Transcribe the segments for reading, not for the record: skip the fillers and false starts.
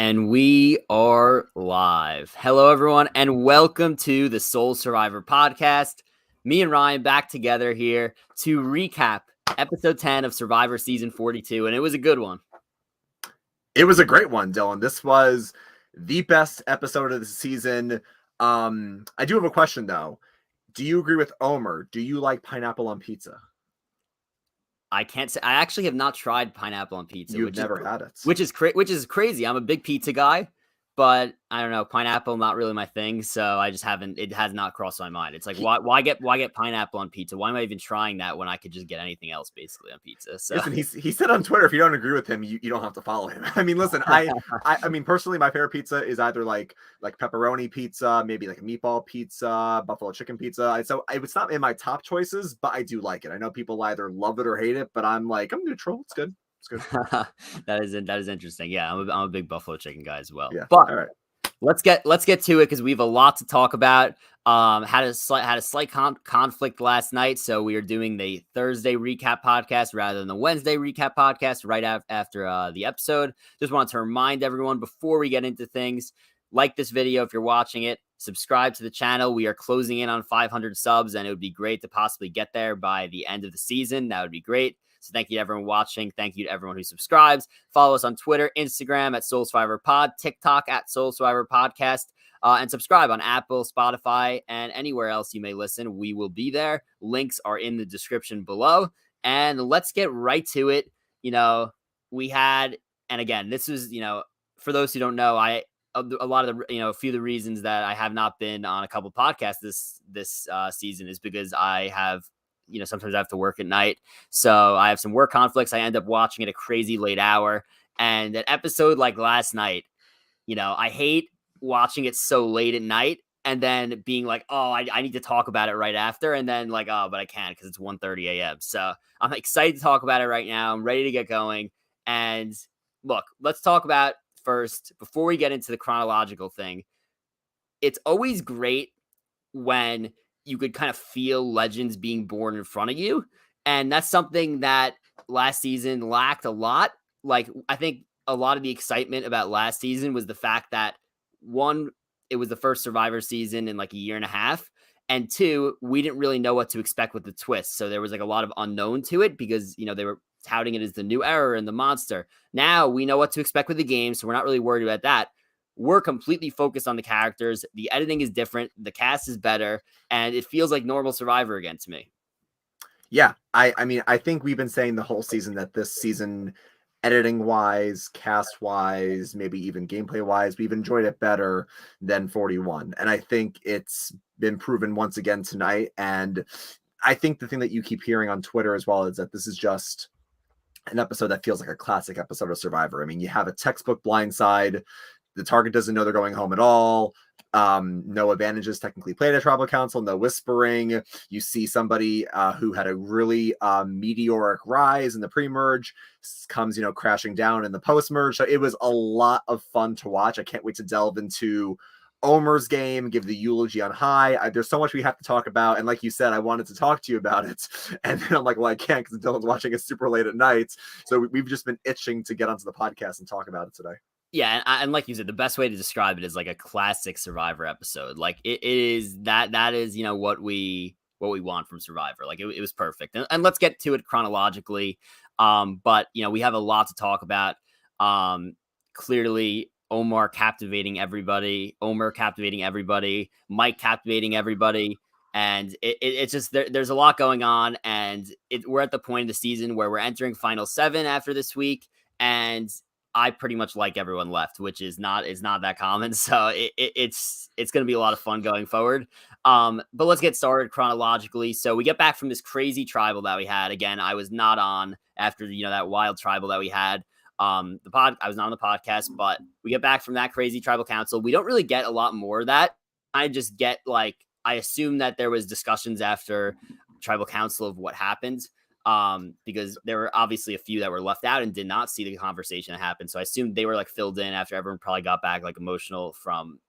And we are live. Hello, everyone, and welcome to the Soul Survivor podcast. Me and Ryan back together here to recap episode 10 of Survivor season 42, and it was a good one. It was a great one, Dylan. This was the best episode of the season. I do have a question, though. Do you agree with Omar? Do you like pineapple on pizza? I can't say. I actually have not tried pineapple on pizza. You've never had it. Which is crazy. I'm a big pizza guy, but I don't know, pineapple not really my thing, so I just haven't. It has not crossed my mind. It's like why get pineapple on pizza? Why am I even trying that when I could just get anything else basically on pizza? So listen, he said on Twitter, if you don't agree with him, you don't have to follow him. I mean, listen, I mean personally, my favorite pizza is either like pepperoni pizza, maybe like a meatball pizza, buffalo chicken pizza. So it's not in my top choices, but I do like it. I know people either love it or hate it, but I'm neutral. It's good. It's good. that is interesting. Yeah, I'm a big buffalo chicken guy as well. Yeah. But all right. Let's get to it because we have a lot to talk about. Had a slight conflict last night, so we are doing the Thursday recap podcast rather than the Wednesday recap podcast right after the episode. Just wanted to remind everyone before we get into things, like this video if you're watching it, subscribe to the channel. We are closing in on 500 subs, and it would be great to possibly get there by the end of the season. That would be great. So thank you to everyone watching. Thank you to everyone who subscribes. Follow us on Twitter, Instagram at Soul Survivor Pod, TikTok at Soul Survivor Podcast, and subscribe on Apple, Spotify, and anywhere else you may listen. We will be there. Links are in the description below. And let's get right to it. We had, and again, this was, for those who don't know, a lot of the, a few of the reasons that I have not been on a couple podcasts this season is because I have, sometimes I have to work at night. So I have some work conflicts. I end up watching at a crazy late hour. And an episode like last night, I hate watching it so late at night and then being like, oh, I need to talk about it right after. And then like, oh, but I can't because it's 1:30 a.m. So I'm excited to talk about it right now. I'm ready to get going. And look, let's talk about first, before we get into the chronological thing, it's always great when you could kind of feel legends being born in front of you. And that's something that last season lacked a lot. Like, I think a lot of the excitement about last season was the fact that, one, it was the first Survivor season in like a year and a half. And two, we didn't really know what to expect with the twist. So there was like a lot of unknown to it because, they were touting it as the new era and the monster. Now we know what to expect with the game. So we're not really worried about that. We're completely focused on the characters. The editing is different. The cast is better. And it feels like normal Survivor again to me. Yeah. I mean, I think we've been saying the whole season that this season, editing wise, cast wise, maybe even gameplay wise, we've enjoyed it better than 41. And I think it's been proven once again tonight. And I think the thing that you keep hearing on Twitter as well is that this is just an episode that feels like a classic episode of Survivor. I mean, you have a textbook blindside. The target doesn't know they're going home at all. No advantages technically played at Tribal Council, no whispering. You see somebody who had a really meteoric rise in the pre-merge comes, crashing down in the post-merge. So it was a lot of fun to watch. I can't wait to delve into Omar's game, give the eulogy on high. There's so much we have to talk about. And like you said, I wanted to talk to you about it. And then I'm like, well, I can't because Dylan's watching it super late at night. So we've just been itching to get onto the podcast and talk about it today. Yeah, and like you said, the best way to describe it is like a classic Survivor episode. Like it is that is, what we want from Survivor. Like it was perfect. And let's get to it chronologically. But we have a lot to talk about. Clearly Omar captivating everybody, Mike captivating everybody. And it's just there's a lot going on, and we're at the point of the season where we're entering Final 7 after this week, and I pretty much like everyone left, which is not that common. So it's going to be a lot of fun going forward. But let's get started chronologically. So we get back from this crazy tribal that we had. Again, I was not on after, that wild tribal that we had. I was not on the podcast, but we get back from that crazy tribal council. We don't really get a lot more of that. I just get I assume that there was discussions after tribal council of what happened. Because there were obviously a few that were left out and did not see the conversation that happened. So I assumed they were filled in after everyone probably got back emotional from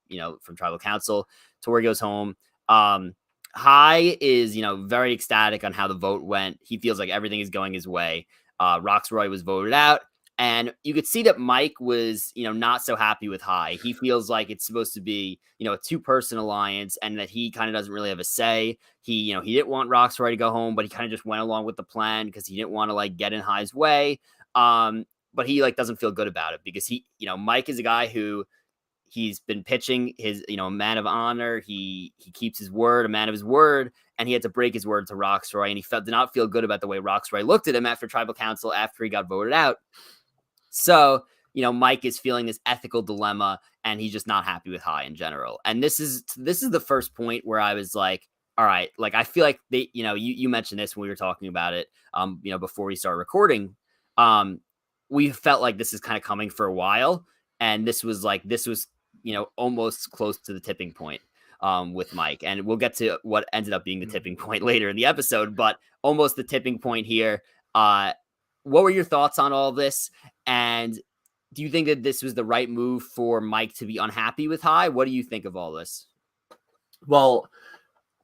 tribal council. Tori goes home. High is, very ecstatic on how the vote went. He feels like everything is going his way. Roxroy was voted out. And you could see that Mike was, not so happy with High. He feels like it's supposed to be, a two-person alliance, and that he kind of doesn't really have a say. He didn't want Roxroy to go home, but he kind of just went along with the plan because he didn't want to like get in High's way. But he like doesn't feel good about it because Mike is a guy who he's been pitching his, a man of honor. He keeps his word, a man of his word, and he had to break his word to Roxroy, and he did not feel good about the way Roxroy looked at him after Tribal Council after he got voted out. So, Mike is feeling this ethical dilemma, and he's just not happy with High in general. And this is the first point where I was like, all right, like I feel like they, you mentioned this when we were talking about it, before we started recording. We felt like this is kind of coming for a while, and this was almost close to the tipping point with Mike. And we'll get to what ended up being the tipping point later in the episode, but almost the tipping point here. What were your thoughts on all this? And do you think that this was the right move for Mike to be unhappy with High? What do you think of all this? Well,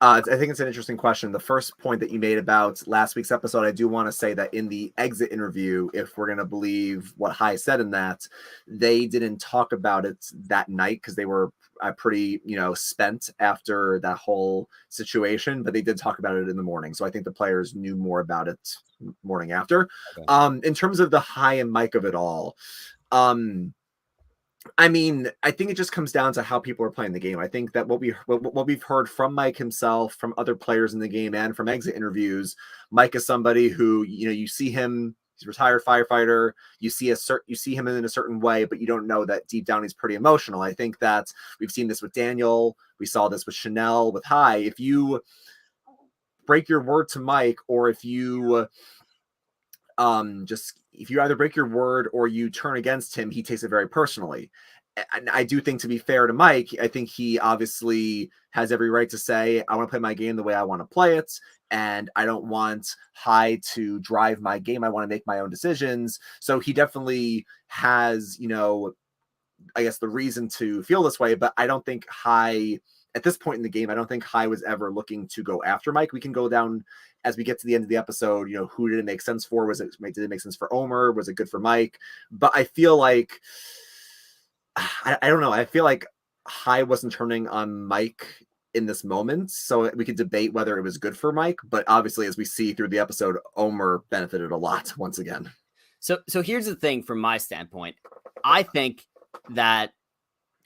I think it's an interesting question. The first point that you made about last week's episode, I do want to say that in the exit interview, if we're going to believe what High said in that, they didn't talk about it that night because they were pretty, spent after that whole situation, but they did talk about it in the morning. So I think the players knew more about it morning after. Okay. In terms of the High and Mike of it all, I mean, I think it just comes down to how people are playing the game. I think that what we've heard from Mike himself, from other players in the game, and from exit interviews, Mike is somebody who, you see him, he's a retired firefighter. You see him in a certain way, but you don't know that deep down he's pretty emotional. I think that we've seen this with Daniel. We saw this with Chanel, with High. If you break your word to Mike, or if you if you either break your word or you turn against him, he takes it very personally. And I do think, to be fair to Mike, I think he obviously has every right to say, I want to play my game the way I want to play it, and I don't want High to drive my game. I want to make my own decisions. So he definitely has, I guess, the reason to feel this way, but I don't think High, at this point in the game, I don't think High was ever looking to go after Mike. We can go down as we get to the end of the episode, who did it make sense for? Did it make sense for Omar? Was it good for Mike? But I feel like, I don't know. I feel like High wasn't turning on Mike in this moment. So we could debate whether it was good for Mike. But obviously, as we see through the episode, Omar benefited a lot once again. So here's the thing from my standpoint. I think that,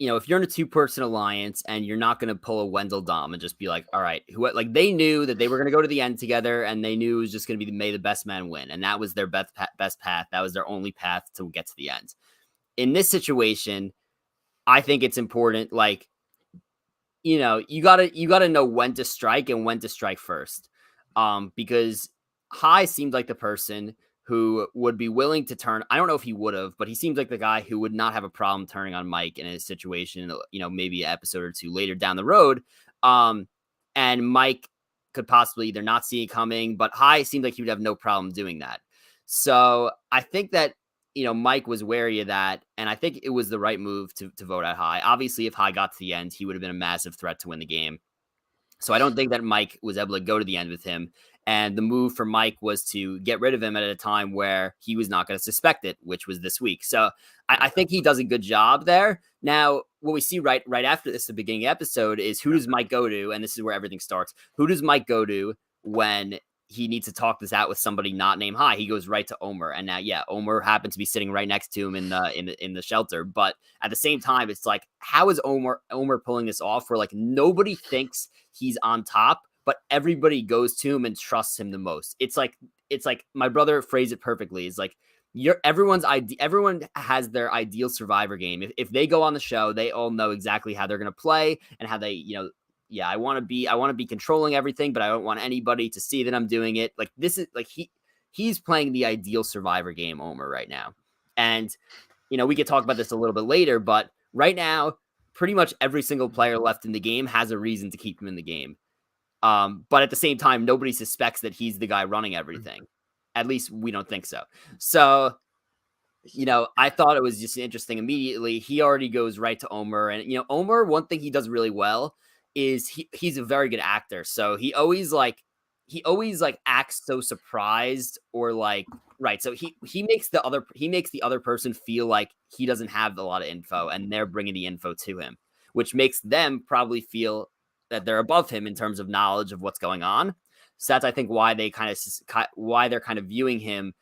if you're in a two-person alliance and you're not going to pull a Wendell Dom and just be like, all right, they knew that they were going to go to the end together, and they knew it was just going to be may the best man win. And that was their best path. That was their only path to get to the end. In this situation, I think it's important. Like, you gotta know when to strike and when to strike first. Because High seemed like the person who would be willing to turn. I don't know if he would have, but he seems like the guy who would not have a problem turning on Mike in a situation, maybe an episode or two later down the road. And Mike could possibly either not see it coming, but High seemed like he would have no problem doing that. So I think that, Mike was wary of that, and I think it was the right move to vote out High. Obviously, if High got to the end, he would have been a massive threat to win the game. So I don't think that Mike was able to go to the end with him. And the move for Mike was to get rid of him at a time where he was not going to suspect it, which was this week. So I think he does a good job there. Now, what we see right after this, the beginning of the episode, is who does Mike go to? And this is where everything starts. Who does Mike go to when he needs to talk this out with somebody not named High? He goes right to Omar. And now, yeah, Omar happened to be sitting right next to him in the shelter. But at the same time, it's like, how is Omar pulling this off where like nobody thinks he's on top, but everybody goes to him and trusts him the most? It's like my brother phrased it perfectly. It's like everyone has their ideal survivor game. If they go on the show, they all know exactly how they're going to play and how they, I want to be controlling everything, but I don't want anybody to see that I'm doing it. Like this is like he's playing the ideal survivor game, Omar, right now. And, we could talk about this a little bit later, but right now, pretty much every single player left in the game has a reason to keep him in the game. But at the same time, nobody suspects that he's the guy running everything. At least we don't think so. So, I thought it was just interesting. Immediately, he already goes right to Omar. And, Omar, one thing he does really well is he's a very good actor. So he always acts so surprised or like Right. So he makes the other person feel like he doesn't have a lot of info, and they're bringing the info to him, which makes them probably feel that they're above him in terms of knowledge of what's going on. So that's, I think, why they're kind of viewing him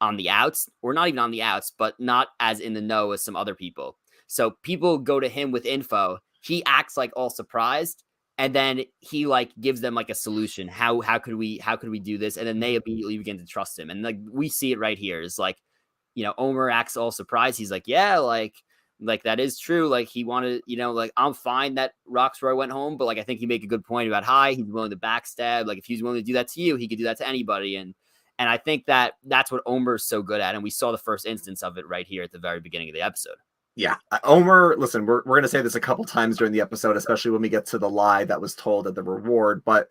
on the outs, or not even on the outs, but not as in the know as some other people. So people go to him with info. He acts like all surprised, and then he like gives them like a solution. How could we do this? And then they immediately begin to trust him. And like we see it right here. It's like, Omar acts all surprised. He's like, yeah, like that is true. Like he wanted, like I'm fine that Roxroy went home, but like I think you make a good point about he's willing to backstab. Like if he's willing to do that to you, he could do that to anybody. And I think that's what Omer's so good at. And we saw the first instance of it right here at the very beginning of the episode. Yeah, Omar, listen, we're going to say this a couple times during the episode, especially when we get to the lie that was told at the reward, but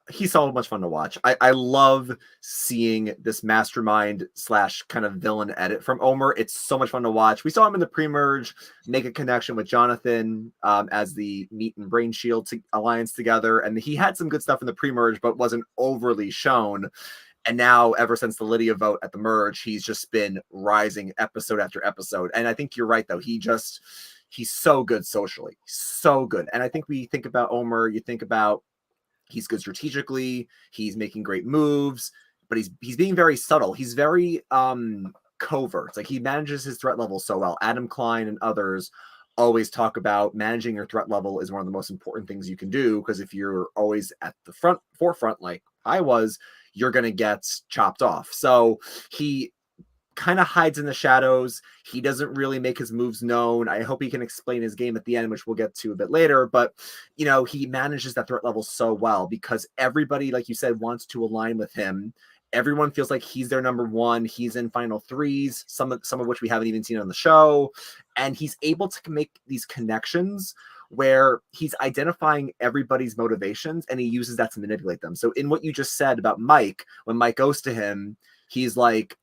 he's so much fun to watch. I love seeing this mastermind / kind of villain edit from Omar. It's so much fun to watch. We saw him in the pre-merge make a connection with Jonathan as the Meat and Brain Shield alliance together, and he had some good stuff in the pre-merge, but wasn't overly shown. And now, ever since the Lydia vote at the merge, he's just been rising episode after episode. And I think you're right, though. He's so good socially. So good. And I think we think about Omar, you think about he's good strategically, he's making great moves, but he's being very subtle. He's very covert. Like he manages his threat level so well. Adam Klein and others always talk about managing your threat level is one of the most important things you can do, because if you're always at the forefront like I was, you're going to get chopped off. So he kind of hides in the shadows. He doesn't really make his moves known. I hope he can explain his game at the end, which we'll get to a bit later. But, he manages that threat level so well because everybody, like you said, wants to align with him. Everyone feels like he's their number one. He's in final threes, some of which we haven't even seen on the show. And he's able to make these connections where he's identifying everybody's motivations and he uses that to manipulate them. So in what you just said about Mike, when Mike goes to him, he's like,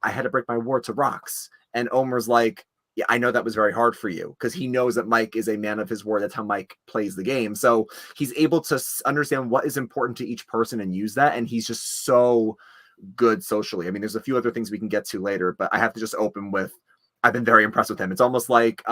I had to break my word to Rox. And Omar's like, yeah, I know that was very hard for you, because he knows that Mike is a man of his word. That's how Mike plays the game. So he's able to understand what is important to each person and use that. And he's just so good socially. I mean, there's a few other things we can get to later, but I have to just open with, I've been very impressed with him. It's almost like,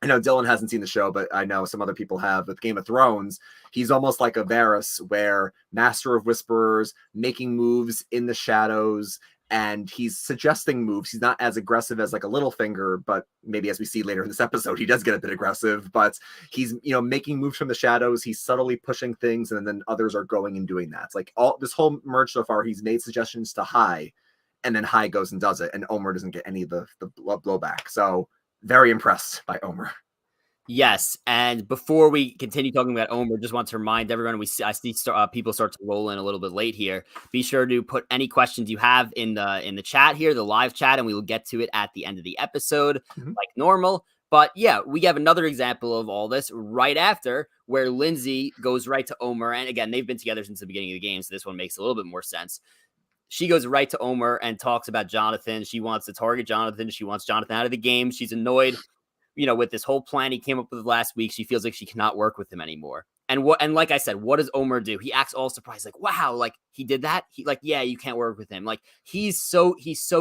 I know Dylan hasn't seen the show, but I know some other people have. With Game of Thrones, he's almost like a Varys, where master of whisperers, making moves in the shadows, and he's suggesting moves. He's not as aggressive as like a Littlefinger, but maybe as we see later in this episode, he does get a bit aggressive, but he's, making moves from the shadows. He's subtly pushing things, and then others are going and doing that. It's like all this whole merge so far, he's made suggestions to Hai, and then Hai goes and does it, and Omar doesn't get any of the blowback. So very impressed by Omar. Yes, and before we continue talking about Omar, just want to remind everyone, I see people start to roll in a little bit late here. Be sure to put any questions you have in the chat here, the live chat, and we will get to it at the end of the episode like normal. But yeah, we have another example of all this right after, where Lindsay goes right to Omar, and again, they've been together since the beginning of the game, so this one makes a little bit more sense. She goes right to Omar and talks about Jonathan. She wants to target Jonathan. She wants Jonathan out of the game. She's annoyed, with this whole plan he came up with last week. She feels like she cannot work with him anymore. And like I said, what does Omar do? He acts all surprised, like, wow, like he did that. He like, yeah, you can't work with him. Like he's so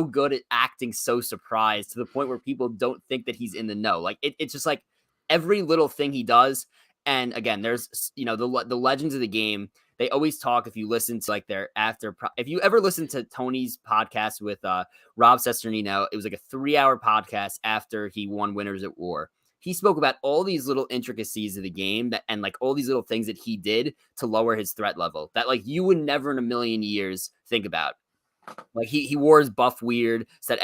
good at acting so surprised to the point where people don't think that he's in the know. Like it's just like every little thing he does. And again, there's, the legends of the game. They always talk, if you listen to like if you ever listen to Tony's podcast with Rob Cesternino, it was like a 3-hour podcast after he won Winners at War. He spoke about all these little intricacies of the game and like all these little things that he did to lower his threat level that like you would never in a million years think about. Like he wore his buff weird so that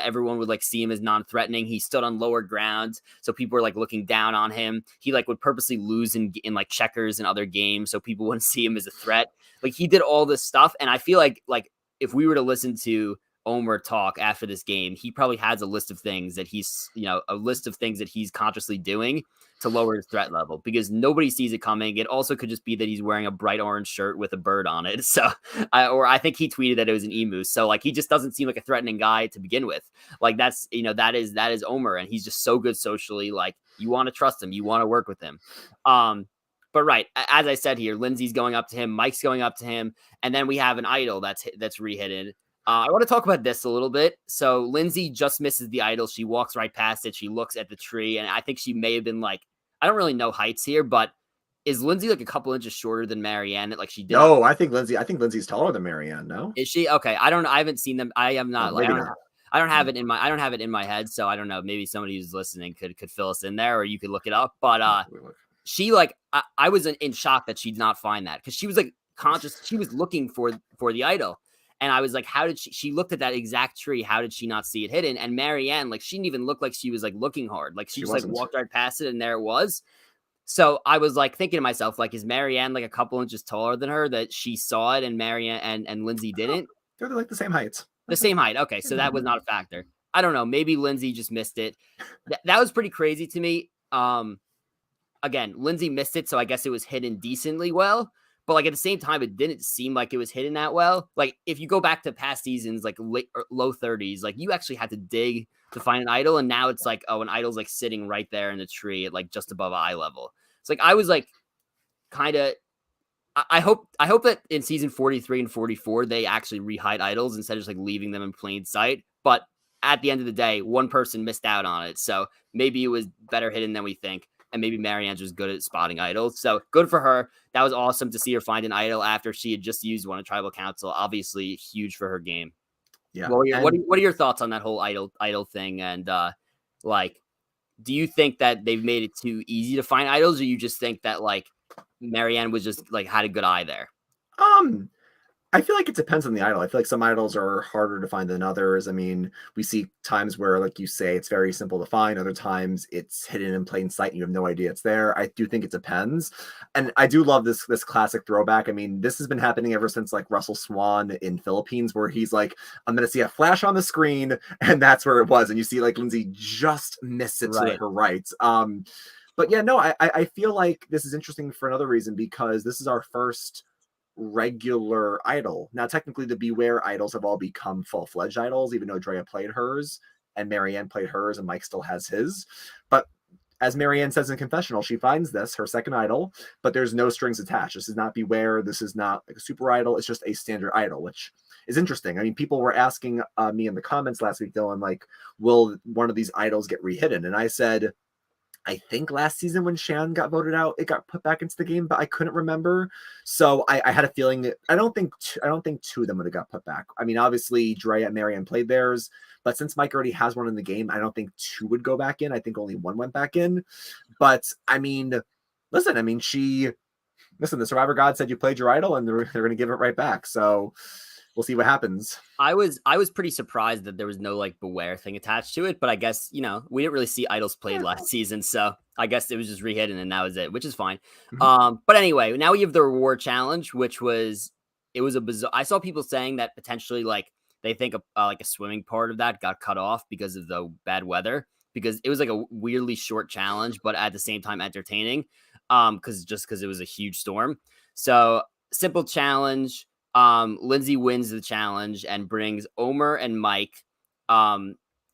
everyone would like see him as non-threatening. He stood on lower ground, so people were like looking down on him. He like would purposely lose in like checkers and other games so people wouldn't see him as a threat. Like he did all this stuff, and I feel like if we were to listen to Omar talk after this game, he probably has a list of things that he's consciously doing to lower his threat level, because nobody sees it coming. It also could just be that he's wearing a bright orange shirt with a bird on it. So, I think he tweeted that it was an emu. So like, he just doesn't seem like a threatening guy to begin with. Like that's, that is Omar, and he's just so good socially. Like you want to trust him, you want to work with him. But right, as I said here, Lindsay's going up to him, Mike's going up to him, and then we have an idol that's rehidden. I want to talk about this a little bit. So Lindsay just misses the idol. She walks right past it. She looks at the tree, and I think she may have been like, I don't really know heights here, but is Lindsay like a couple inches shorter than Marianne? Like she did. No, I think Lindsay's taller than Marianne. No, is she? Okay, I don't. I haven't seen them. I am not. maybe not. I don't have it in my. I don't have it in my head, so I don't know. Maybe somebody who's listening could fill us in there, or you could look it up. But she like I was in shock that she did not find that because she was like conscious. She was looking for the idol. And I was like, how did she looked at that exact tree. How did she not see it hidden? And Marianne, like, she didn't even look like she was like looking hard. Like she just like walked right past it and there it was. So I was like thinking to myself, like, is Marianne like a couple inches taller than her that she saw it and Marianne and Lindsay didn't? They're like the same heights. The same height. Okay. So that was not a factor. I don't know. Maybe Lindsay just missed it. That was pretty crazy to me. Again, Lindsay missed it. So I guess it was hidden decently well. But like at the same time, it didn't seem like it was hidden that well. Like if you go back to past seasons, like low 30s, like you actually had to dig to find an idol. And now it's like, oh, an idol's like sitting right there in the tree at like just above eye level. It's like I was like kind of I hope that in season 43 and 44, they actually rehide idols instead of just like leaving them in plain sight. But at the end of the day, one person missed out on it. So maybe it was better hidden than we think. And maybe Marianne's was good at spotting idols. So good for her. That was awesome to see her find an idol after she had just used one at Tribal Council. Obviously huge for her game. Yeah. What are your thoughts on that whole idol thing? And like, do you think that they've made it too easy to find idols, or you just think that like Marianne was just like had a good eye there? I feel like it depends on the idol. I feel like some idols are harder to find than others. I mean, we see times where, like you say, it's very simple to find. Other times it's hidden in plain sight and you have no idea it's there. I do think it depends. And I do love this classic throwback. I mean, this has been happening ever since like Russell Swan in Philippines, where he's like, I'm going to see a flash on the screen. And that's where it was. And you see like Lindsay just missed it to her right. But yeah, no, I feel like this is interesting for another reason, because this is our first regular idol. Now, technically, the Beware idols have all become full-fledged idols, even though Drea played hers and Marianne played hers and Mike still has his. But as Marianne says in confessional, she finds this, her second idol, but there's no strings attached. This is not Beware. This is not like a super idol. It's just a standard idol, which is interesting. I mean, people were asking me in the comments last week, Dylan, like, will one of these idols get rehidden? And I said, I think last season when Shan got voted out, it got put back into the game, but I couldn't remember. So I had a feeling that I don't think two of them would have got put back. I mean, obviously Drea and Marianne played theirs, but since Mike already has one in the game, I don't think two would go back in. I think only one went back in. But I mean, listen, the Survivor God said you played your idol and they're going to give it right back. So we'll see what happens. I was pretty surprised that there was no like Beware thing attached to it, but I guess, we didn't really see idols played last season, so I guess it was just rehidden and that was it, which is fine. But anyway, now we have the reward challenge, which was a bizarre. I saw people saying that potentially like they think like a swimming part of that got cut off because of the bad weather, because it was like a weirdly short challenge, but at the same time entertaining, because it was a huge storm. So simple challenge. Lindsay wins the challenge and brings Omar and Mike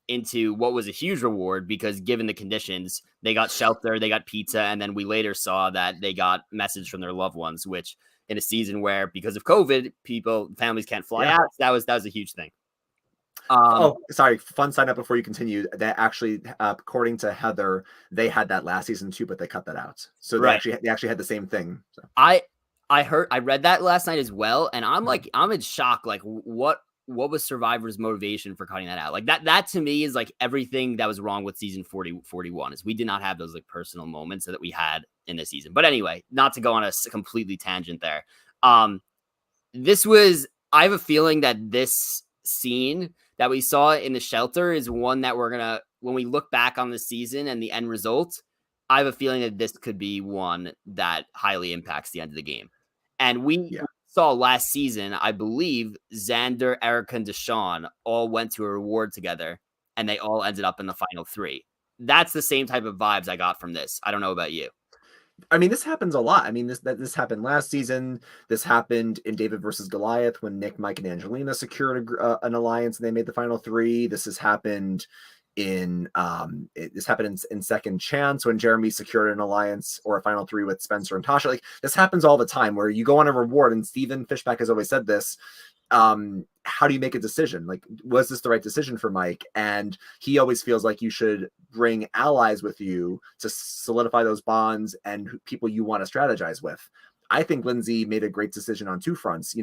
into what was a huge reward, because given the conditions, they got shelter, they got pizza, and then we later saw that they got message from their loved ones, which in a season where because of COVID, families can't fly out, that was a huge thing. Sorry, fun sign up before you continue. That actually, according to Heather, they had that last season too, but they cut that out. So they actually had the same thing. So. I read that last night as well, and I'm in shock. Like, what was Survivor's motivation for cutting that out? Like that to me is like everything that was wrong with season 41 is we did not have those like personal moments that we had in this season. But anyway, not to go on a completely tangent there. I have a feeling that this scene that we saw in the shelter is one that when we look back on the season and the end result, I have a feeling that this could be one that highly impacts the end of the game. And we saw last season, I believe, Xander, Erica, and Deshawn all went to a reward together, and they all ended up in the final three. That's the same type of vibes I got from this. I don't know about you. I mean, this happens a lot. I mean, this happened last season. This happened in David versus Goliath when Nick, Mike, and Angelina secured an alliance and they made the final three. This has happened in Second Chance when Jeremy secured an alliance or a final three with Spencer and Tasha. Like, this happens all the time where you go on a reward, and Steven Fishback has always said this. how do you make a decision? Like, was this the right decision for Mike? And he always feels like you should bring allies with you to solidify those bonds and people you want to strategize with. I think Lindsay made a great decision on two fronts,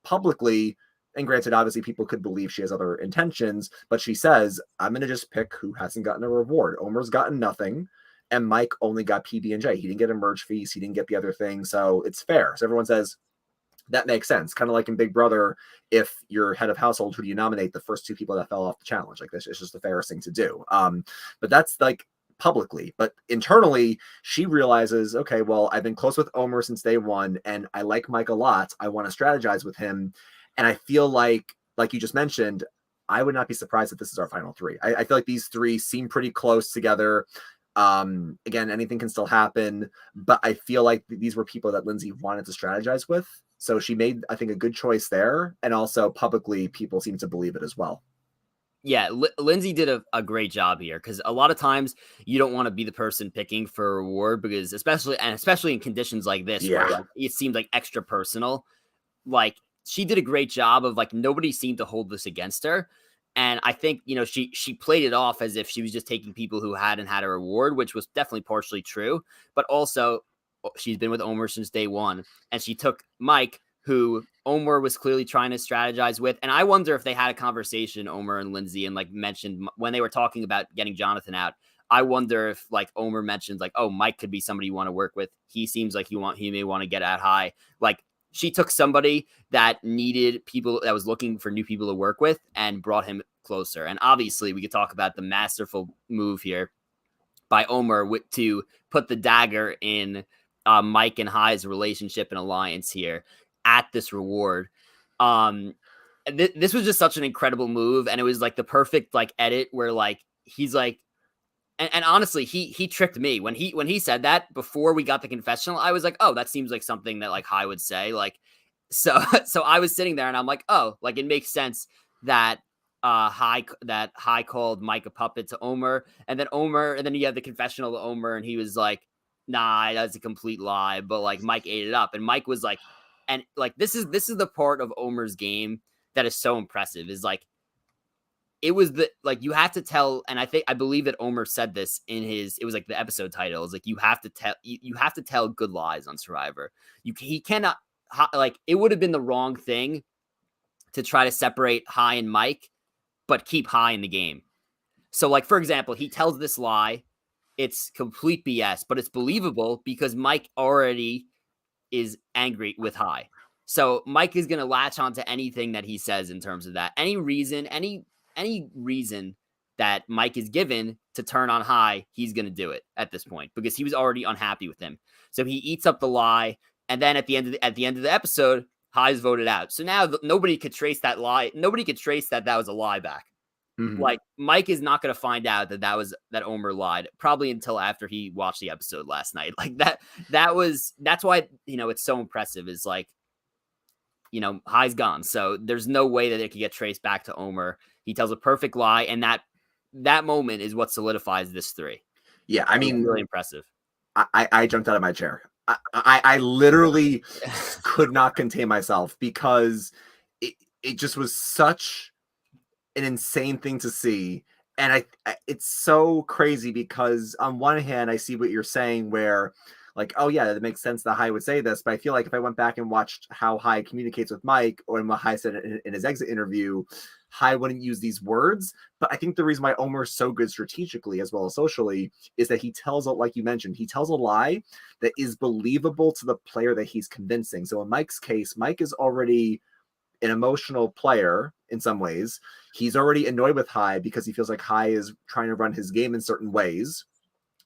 publicly. And granted, obviously people could believe she has other intentions, but she says, I'm going to just pick who hasn't gotten a reward. Omar's gotten nothing. And Mike only got PB&J. He didn't get a merge feast. He didn't get the other thing. So it's fair. So everyone says, that makes sense. Kind of like in Big Brother, if you're head of household, who do you nominate? The first two people that fell off the challenge. Like, this is just the fairest thing to do. But that's like publicly. But internally, she realizes, okay, well, I've been close with Omar since day one, and I like Mike a lot. I want to strategize with him. And I feel like you just mentioned, I would not be surprised if this is our final three. I feel like these three seem pretty close together. Again, anything can still happen, but I feel like these were people that Lindsay wanted to strategize with. So she made, I think, a good choice there. And also publicly, people seem to believe it as well. Yeah, Lindsay did a great job here, because a lot of times you don't want to be the person picking for a reward, because especially in conditions like this, where like, it seemed like extra personal. Like, she did a great job of, like, nobody seemed to hold this against her. And I think, she played it off as if she was just taking people who hadn't had a reward, which was definitely partially true. But also, she's been with Omar since day one. And she took Mike, who Omar was clearly trying to strategize with. And I wonder if they had a conversation, Omar and Lindsay, and like mentioned when they were talking about getting Jonathan out. I wonder if like Omar mentioned like, oh, Mike could be somebody you want to work with. He seems like he may want to get out high. Like, she took somebody that needed people, that was looking for new people to work with, and brought him closer. And obviously we could talk about the masterful move here by Omar to put the dagger in Mike and High's relationship and alliance here at this reward. This was just such an incredible move. And it was like the perfect like edit where like, he's like, and honestly, he tricked me when he said that before we got the confessional. I was like, oh, that seems like something that like High would say. Like, so I was sitting there and I'm like, oh, like it makes sense that High called Mike a puppet to Omar, and then you have the confessional to Omar, and he was like, nah, that's a complete lie. But like Mike ate it up, and Mike was like, and like this is the part of Omar's game that is so impressive. Is like, it was the, like, you have to tell, and I believe that Omar said this in it was like the episode title, is like, you have to tell good lies on Survivor. He cannot, like, it would have been the wrong thing to try to separate High and Mike, but keep High in the game. So like, for example, he tells this lie, it's complete BS, but it's believable because Mike already is angry with High. So Mike is going to latch onto anything that he says in terms of that. Any reason that Mike is given to turn on High, he's going to do it at this point because he was already unhappy with him. So he eats up the lie, and then at the end of the episode, High's voted out. So now nobody could trace that lie. Nobody could trace that was a lie back. Mm-hmm. Like, Mike is not going to find out that Omar lied probably until after he watched the episode last night. Like that's why, it's so impressive, is like, High's gone. So there's no way that it could get traced back to Omar. He tells a perfect lie, and that moment is what solidifies this three. Yeah, I mean, really impressive. I jumped out of my chair. I literally could not contain myself because it just was such an insane thing to see. And it's so crazy because on one hand, I see what you're saying where like, oh yeah, that makes sense that High would say this. But I feel like if I went back and watched how High communicates with Mike, or what High said in his exit interview, High wouldn't use these words. But I think the reason why Omar's so good strategically as well as socially is that he tells, like you mentioned, he tells a lie that is believable to the player that he's convincing. So in Mike's case, Mike is already an emotional player in some ways. He's already annoyed with High because he feels like High is trying to run his game in certain ways.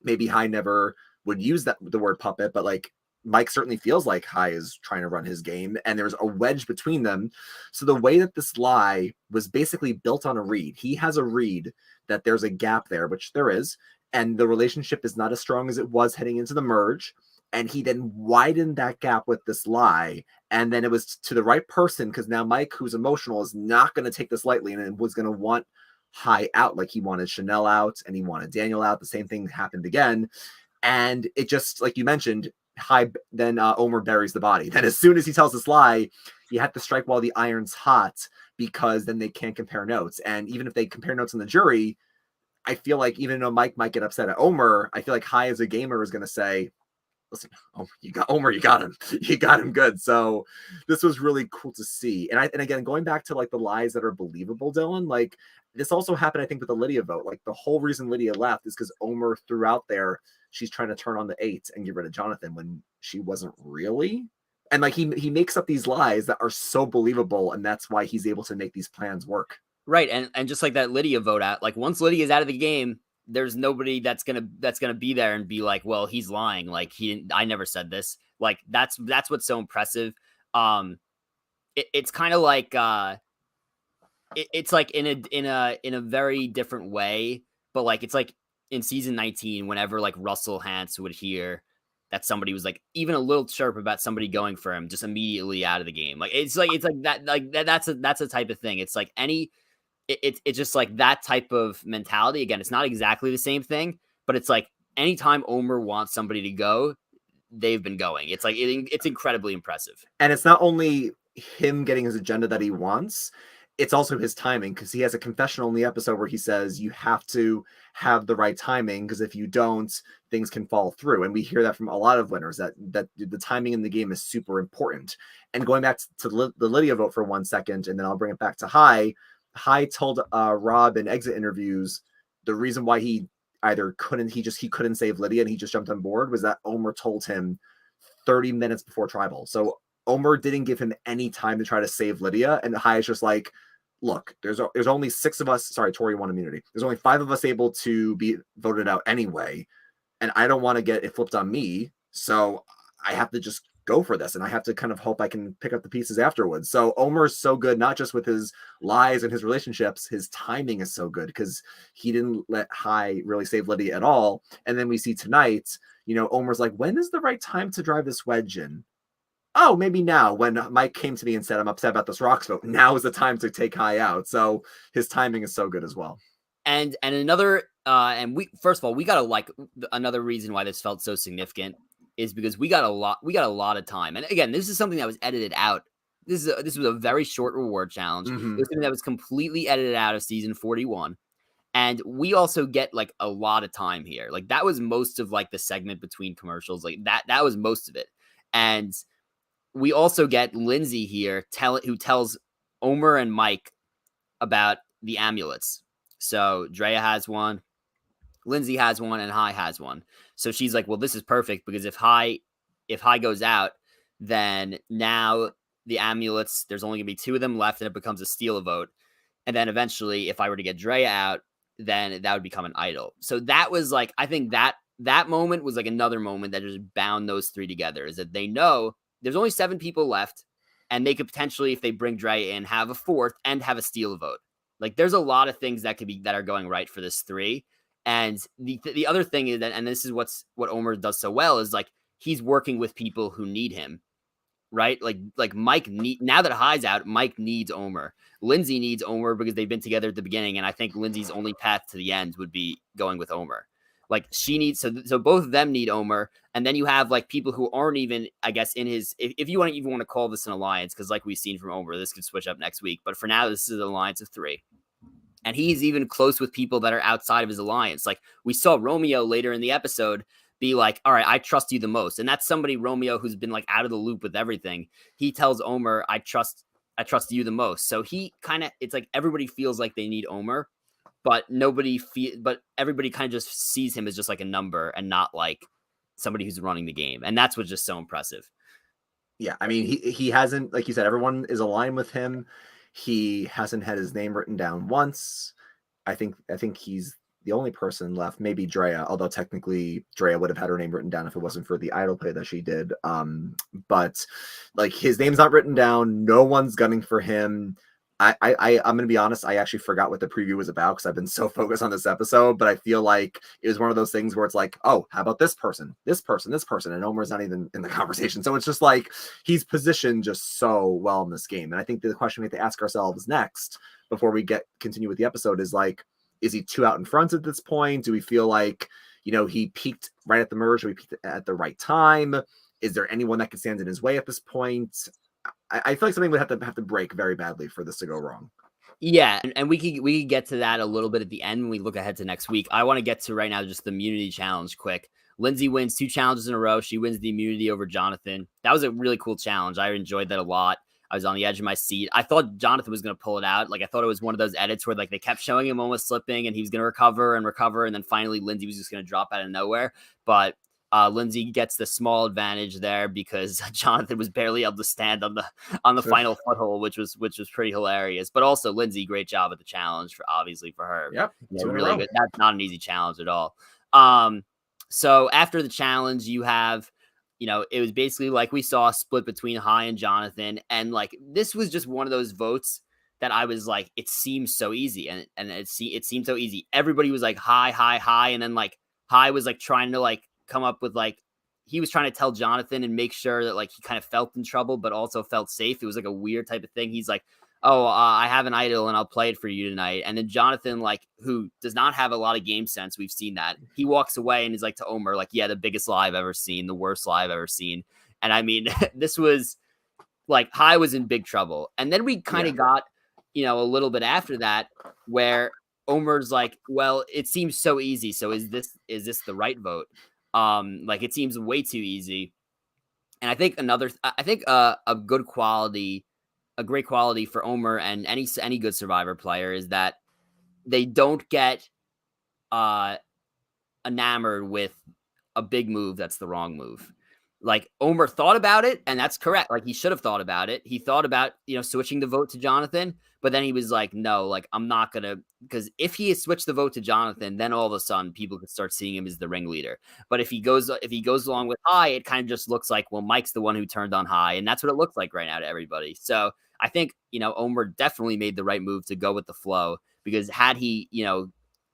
Maybe High never would use the word puppet, but like Mike certainly feels like High is trying to run his game, and there's a wedge between them. So the way that this lie was basically built on a read, he has a read that there's a gap there, which there is, and the relationship is not as strong as it was heading into the merge. And he then widened that gap with this lie. And then it was to the right person, because now Mike, who's emotional, is not going to take this lightly and was going to want High out, like he wanted Chanel out and he wanted Daniel out. The same thing happened again. And it just, like you mentioned, Omar buries the body. Then as soon as he tells this lie, you have to strike while the iron's hot, because then they can't compare notes. And even if they compare notes in the jury, I feel like even though Mike might get upset at Omar, I feel like Hai as a gamer is going to say, listen, you got him. You got him good. So this was really cool to see. And again, going back to like the lies that are believable, Dylan, like this also happened, I think, with the Lydia vote. Like the whole reason Lydia left is because Omar threw out there she's trying to turn on the 8 and get rid of Jonathan when she wasn't really. And like he makes up these lies that are so believable, and that's why he's able to make these plans work. Right, and just like that Lydia vote out, like once Lydia's out of the game, there's nobody that's gonna be there and be like, well, he's lying. Like I never said this. Like that's what's so impressive. It's kind of like it's like in a very different way, but like it's like in season 19, whenever like Russell Hantz would hear that somebody was like even a little chirp about somebody going for him, just immediately out of the game. Like it's like that, like that's a type of thing. It's like it's just like that type of mentality. Again, it's not exactly the same thing, but it's like anytime Omar wants somebody to go, they've been going. It's like it's incredibly impressive. And it's not only him getting his agenda that he wants, it's also his timing, because he has a confessional in the episode where he says you have to have the right timing, because if you don't, things can fall through. And we hear that from a lot of winners, that the timing in the game is super important. And going back to the Lydia vote for 1 second, and then I'll bring it back to Hai told Rob in exit interviews the reason why he either couldn't save Lydia and he just jumped on board was that Omar told him 30 minutes before tribal. So Omar didn't give him any time to try to save Lydia, and Hai is just like, look, there's only 6 of us. Sorry, Tori won immunity. There's only 5 of us able to be voted out anyway, and I don't want to get it flipped on me. So I have to just go for this, and I have to kind of hope I can pick up the pieces afterwards. So Omar is so good, not just with his lies and his relationships. His timing is so good because he didn't let Hai really save Lydia at all. And then we see tonight, Omar's like, when is the right time to drive this wedge in? Oh, maybe now, when Mike came to me and said, I'm upset about this Rocks vote. Now is the time to take Hai out. So his timing is so good as well. And another, and we, first of all, we got to like another reason why this felt so significant is because we got a lot of time. And again, this is something that was edited out. This was a very short reward challenge. Mm-hmm. It was something that was completely edited out of season 41. And we also get like a lot of time here. Like that was most of like the segment between commercials. Like that was most of it. And we also get Lindsay here who tells Omar and Mike about the amulets. So Drea has one, Lindsay has one, and Hai has one. So she's like, well, this is perfect because if Hai goes out, then now the amulets, there's only gonna be 2 of them left and it becomes a steal vote. And then eventually, if I were to get Drea out, then that would become an idol. So that was like, I think that moment was like another moment that just bound those 3 together, is that they know there's only 7 people left, and they could potentially, if they bring Drea in, have a 4th and have a steal vote. Like there's a lot of things that are going right for this 3. And the other thing is that, and this is what Omar does so well, is like he's working with people who need him, right? Like Mike now that Hai's out, Mike needs Omar. Lindsay needs Omar because they've been together at the beginning, and I think Lindsay's only path to the end would be going with Omar. Like she needs, so both of them need Omar, and then you have like people who aren't even, I guess, in his, if you even want to call this an alliance, because like we've seen from Omar, this could switch up next week, but for now this is an alliance of 3. And he's even close with people that are outside of his alliance. Like we saw Romeo later in the episode be like, all right, I trust you the most. And that's somebody, Romeo, who's been like out of the loop with everything. He tells Omar, I trust you the most. So he kind of, it's like everybody feels like they need Omar, but everybody kind of just sees him as just like a number and not like somebody who's running the game. And that's what's just so impressive. Yeah. I mean, he hasn't, like you said, everyone is aligned with him. He hasn't had his name written down once. I think he's the only person left, maybe Drea, although technically Drea would have had her name written down if it wasn't for the idol play that she did. But like his name's not written down. No one's gunning for him. I'm going to be honest. I actually forgot what the preview was about because I've been so focused on this episode, but I feel like it was one of those things where it's like, oh, how about this person, and Omar's not even in the conversation. So it's just like, he's positioned just so well in this game. And I think the question we have to ask ourselves next before we continue with the episode is like, is he too out in front at this point? Do we feel like, he peaked right at the merge? Or he peaked at the right time? Is there anyone that can stand in his way at this point? I feel like something would have to break very badly for this to go wrong. Yeah, and we could get to that a little bit at the end when we look ahead to next week. I want to get to right now just the immunity challenge quick. Lindsay wins 2 challenges in a row. She wins the immunity over Jonathan. That was a really cool challenge. I enjoyed that a lot. I was on the edge of my seat. I thought Jonathan was going to pull it out. Like, I thought it was one of those edits where like they kept showing him almost slipping and he was going to recover, and then finally Lindsay was just going to drop out of nowhere. But Lindsay gets the small advantage there because Jonathan was barely able to stand on the final foothold, which was pretty hilarious. But also Lindsay, great job at the challenge for her. Yep, really good. That's not an easy challenge at all. So after the challenge, you have, it was basically like we saw a split between Hai and Jonathan, and like this was just one of those votes that I was like, it seems so easy, and it seemed so easy. Everybody was like Hai, and then like Hai was like trying to like come up with like he was trying to tell Jonathan and make sure that like he kind of felt in trouble but also felt safe. It was like a weird type of thing. He's like, oh, I have an idol and I'll play it for you tonight. And then Jonathan, like, who does not have a lot of game sense, we've seen that, he walks away and is like to Omar, like, yeah, the biggest lie I've ever seen, the worst lie I've ever seen. And I mean, this was like Hai was in big trouble. And then we kind of got, a little bit after that where Omar's like, well, it seems so easy. So is this the right vote? Like it seems way too easy. And I think a great quality for Omar and any good Survivor player is that they don't get enamored with a big move that's the wrong move. Like Omar thought about it, and that's correct. Like he should have thought about it. He thought about, switching the vote to Jonathan, but then he was like, no, like I'm not gonna, because if he had switched the vote to Jonathan, then all of a sudden people could start seeing him as the ringleader. But if he goes along with Hai, it kind of just looks like, well, Mike's the one who turned on Hai, and that's what it looks like right now to everybody. So I think, Omar definitely made the right move to go with the flow, because had he,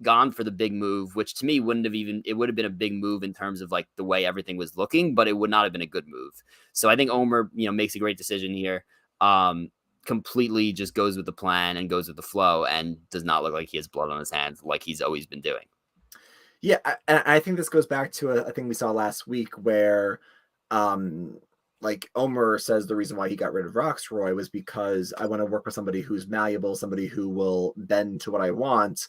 gone for the big move, which to me it would have been a big move in terms of like the way everything was looking, but it would not have been a good move. So I think Omar, makes a great decision here. Completely just goes with the plan and goes with the flow and does not look like he has blood on his hands like he's always been doing. Yeah, and I think this goes back to a thing we saw last week where like Omar says the reason why he got rid of Roxroy was because I want to work with somebody who's malleable, somebody who will bend to what I want.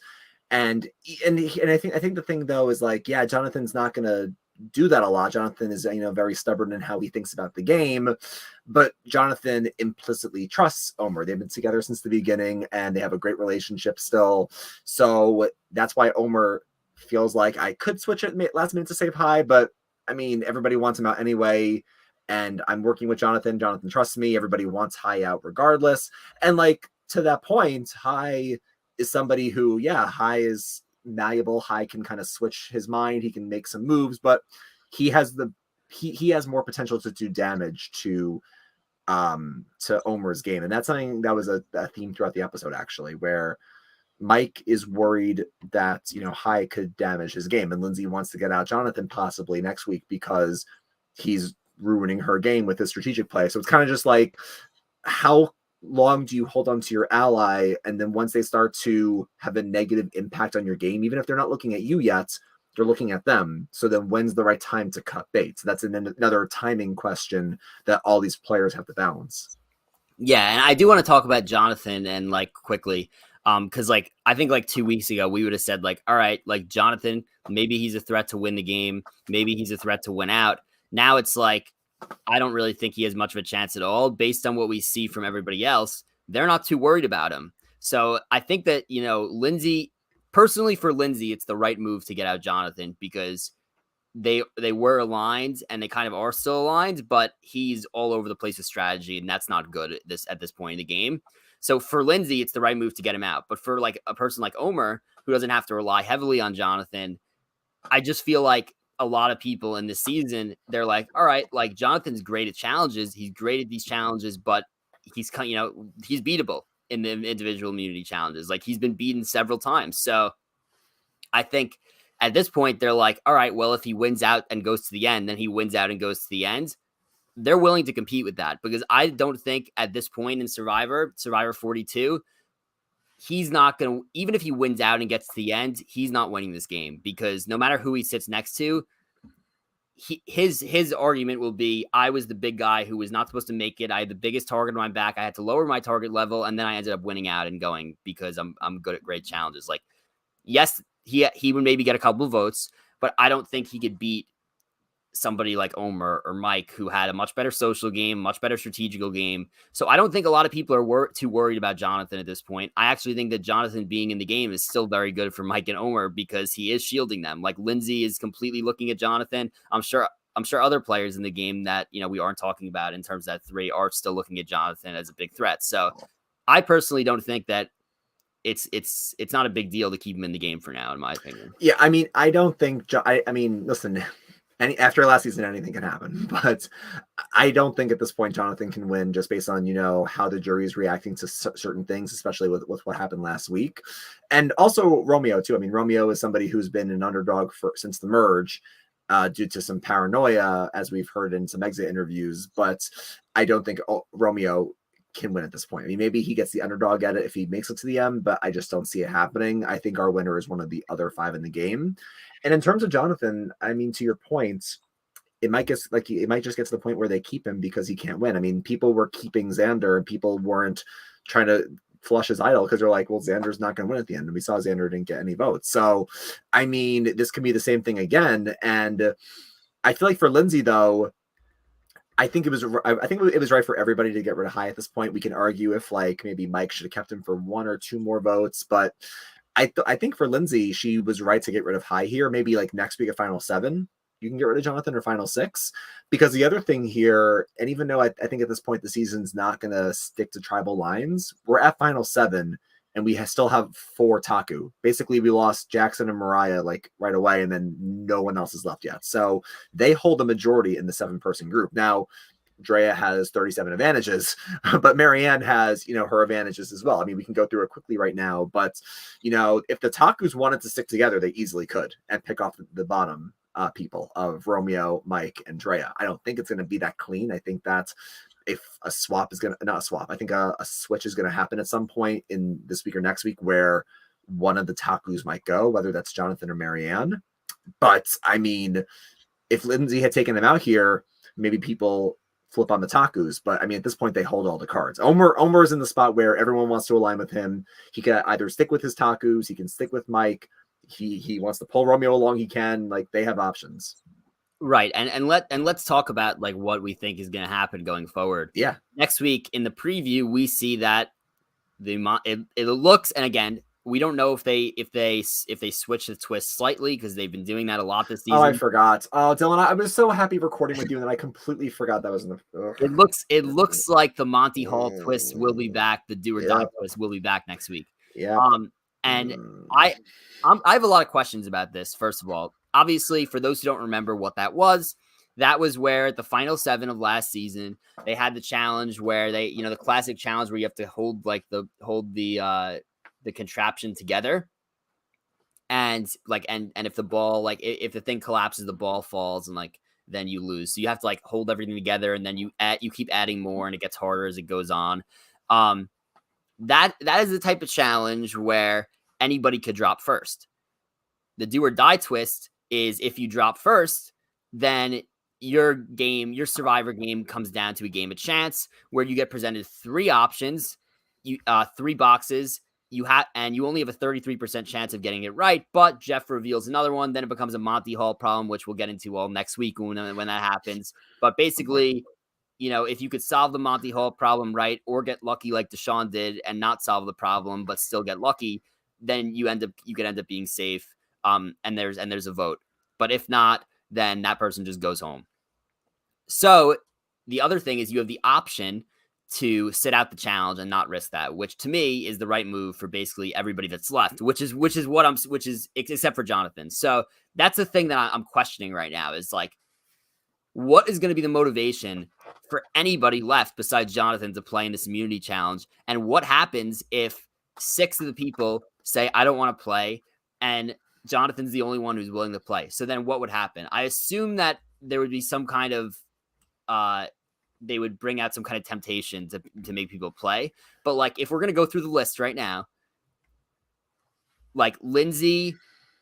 And I think the thing though is like, yeah, Jonathan's not going to do that a lot. Jonathan is, very stubborn in how he thinks about the game, but Jonathan implicitly trusts Omar. They've been together since the beginning and they have a great relationship still. So that's why Omar feels like I could switch it last minute to save Hai, but I mean, everybody wants him out anyway. And I'm working with Jonathan. Jonathan trusts me. Everybody wants Hai out regardless. And like to that point, Hai is somebody who, Hai is malleable. Hai can kind of switch his mind. He can make some moves, but he has he has more potential to do damage to Omar's game. And that's something that was a theme throughout the episode, actually, where Mike is worried that, Hai could damage his game. And Lindsay wants to get out Jonathan possibly next week because he's ruining her game with his strategic play. So it's kind of just like, how long do you hold on to your ally? And then once they start to have a negative impact on your game, even if they're not looking at you yet, they're looking at them. So then when's the right time to cut bait? So that's another timing question that all these players have to balance. Yeah, and I do want to talk about Jonathan and like quickly, because like I think like 2 weeks ago we would have said like, all right, like Jonathan, maybe he's a threat to win the game, maybe he's a threat to win out. Now it's like, I don't really think he has much of a chance at all based on what we see from everybody else. They're not too worried about him. So I think that, Lindsay, personally for Lindsay, it's the right move to get out Jonathan because they were aligned and they kind of are still aligned, but he's all over the place with strategy and that's not good at this point in the game. So for Lindsay, it's the right move to get him out. But for like a person like Omar, who doesn't have to rely heavily on Jonathan, I just feel like a lot of people in this season, they're like, all right, like Jonathan's great at challenges. He's great at these challenges, but he's beatable in the individual immunity challenges. Like he's been beaten several times. So I think at this point, they're like, all right, well, if he wins out and goes to the end, then he wins out and goes to the end. They're willing to compete with that because I don't think at this point in Survivor 42, he's not going to, even if he wins out and gets to the end, he's not winning this game because no matter who he sits next to, his argument will be, I was the big guy who was not supposed to make it. I had the biggest target on my back. I had to lower my target level, and then I ended up winning out and going because I'm good at great challenges. Like, yes, he would maybe get a couple of votes, but I don't think he could beat somebody like Omar or Mike, who had a much better social game, much better strategical game. So I don't think a lot of people are too worried about Jonathan at this point. I actually think that Jonathan being in the game is still very good for Mike and Omar because he is shielding them. Like, Lindsay is completely looking at Jonathan. I'm sure other players in the game that, we aren't talking about in terms of that 3 are still looking at Jonathan as a big threat. So I personally don't think that it's not a big deal to keep him in the game for now, in my opinion. Yeah, I mean, I don't think. I mean, listen. After last season, anything can happen, but I don't think at this point Jonathan can win just based on how the jury is reacting to certain things, especially with what happened last week, and also Romeo too. I mean, Romeo is somebody who's been an underdog since the merge, due to some paranoia, as we've heard in some exit interviews. But I don't think Romeo can win at this point. I mean, maybe he gets the underdog at it if he makes it to the end, but I just don't see it happening. I think our winner is one of the other 5 in the game. And in terms of Jonathan, I mean, to your point, it might just get to the point where they keep him because he can't win. I mean, people were keeping Xander and people weren't trying to flush his idol because they're like, well, Xander's not going to win at the end. And we saw Xander didn't get any votes. So, I mean, this could be the same thing again. And I feel like for Lindsay, though, I think it was right for everybody to get rid of High at this point. We can argue if maybe Mike should have kept him for 1 or 2 more votes, but I think for Lindsay, she was right to get rid of High here. Maybe next week at Final 7, you can get rid of Jonathan, or Final 6. Because the other thing here, and even though I think at this point the season's not going to stick to tribal lines, we're at Final 7, and we still have 4 Taku. Basically, we lost Jackson and Mariah right away, and then no one else is left yet. So they hold the majority in the 7-person group. Now, Drea has 37 advantages, but Marianne has, her advantages as well. I mean, we can go through it quickly right now, but, if the Takus wanted to stick together, they easily could and pick off the bottom people of Romeo, Mike, and Drea. I don't think it's going to be that clean. I think that if a swap is going to, not a swap, I think a switch is going to happen at some point in this week or next week where one of the Takus might go, whether that's Jonathan or Marianne. But, I mean, if Lindsay had taken them out here, maybe people flip on the Takus, but I mean, at this point, they hold all the cards. Omar is in the spot where everyone wants to align with him. He can either stick with his Takus, he can stick with Mike. He wants to pull Romeo along. He can. They have options, right? And let's talk about what we think is going to happen going forward. Yeah, next week in the preview, we see that it looks, and again, we don't know if they switch the twist slightly because they've been doing that a lot this season. Oh, I forgot. Oh, Dylan, I was so happy recording with you, and then I completely forgot that was in the. It looks like the Monty Hall twist will be back. The do or die twist will be back next week. Yeah. And I have a lot of questions about this. First of all, obviously, for those who don't remember what that was where at the final 7 of last season, they had the challenge where they, the classic challenge where you have to hold the contraption together, and if the ball, if the thing collapses, the ball falls, and then you lose. So you have to hold everything together, and then you keep adding more, and it gets harder as it goes on. That is the type of challenge where anybody could drop first. The do or die twist is if you drop first, then your survivor game comes down to a game of chance where you get presented 3 options, 3 boxes. You only have a 33% chance of getting it right, but Jeff reveals another one. Then it becomes a Monty Hall problem, which we'll get into all next week when that happens. But basically, if you could solve the Monty Hall problem right, or get lucky like Deshaun did and not solve the problem but still get lucky, then you could end up being safe. And there's a vote. But if not, then that person just goes home. So the other thing is you have the option to sit out the challenge and not risk that, which to me is the right move for basically everybody that's left, which is except for Jonathan. So that's the thing that I'm questioning right now is what is going to be the motivation for anybody left besides Jonathan to play in this immunity challenge? And what happens if 6 of the people say, I don't want to play, and Jonathan's the only one who's willing to play? So then what would happen? I assume that there would be some kind of, they would bring out some kind of temptation to make people play. But if we're going to go through the list right now, Lindsay,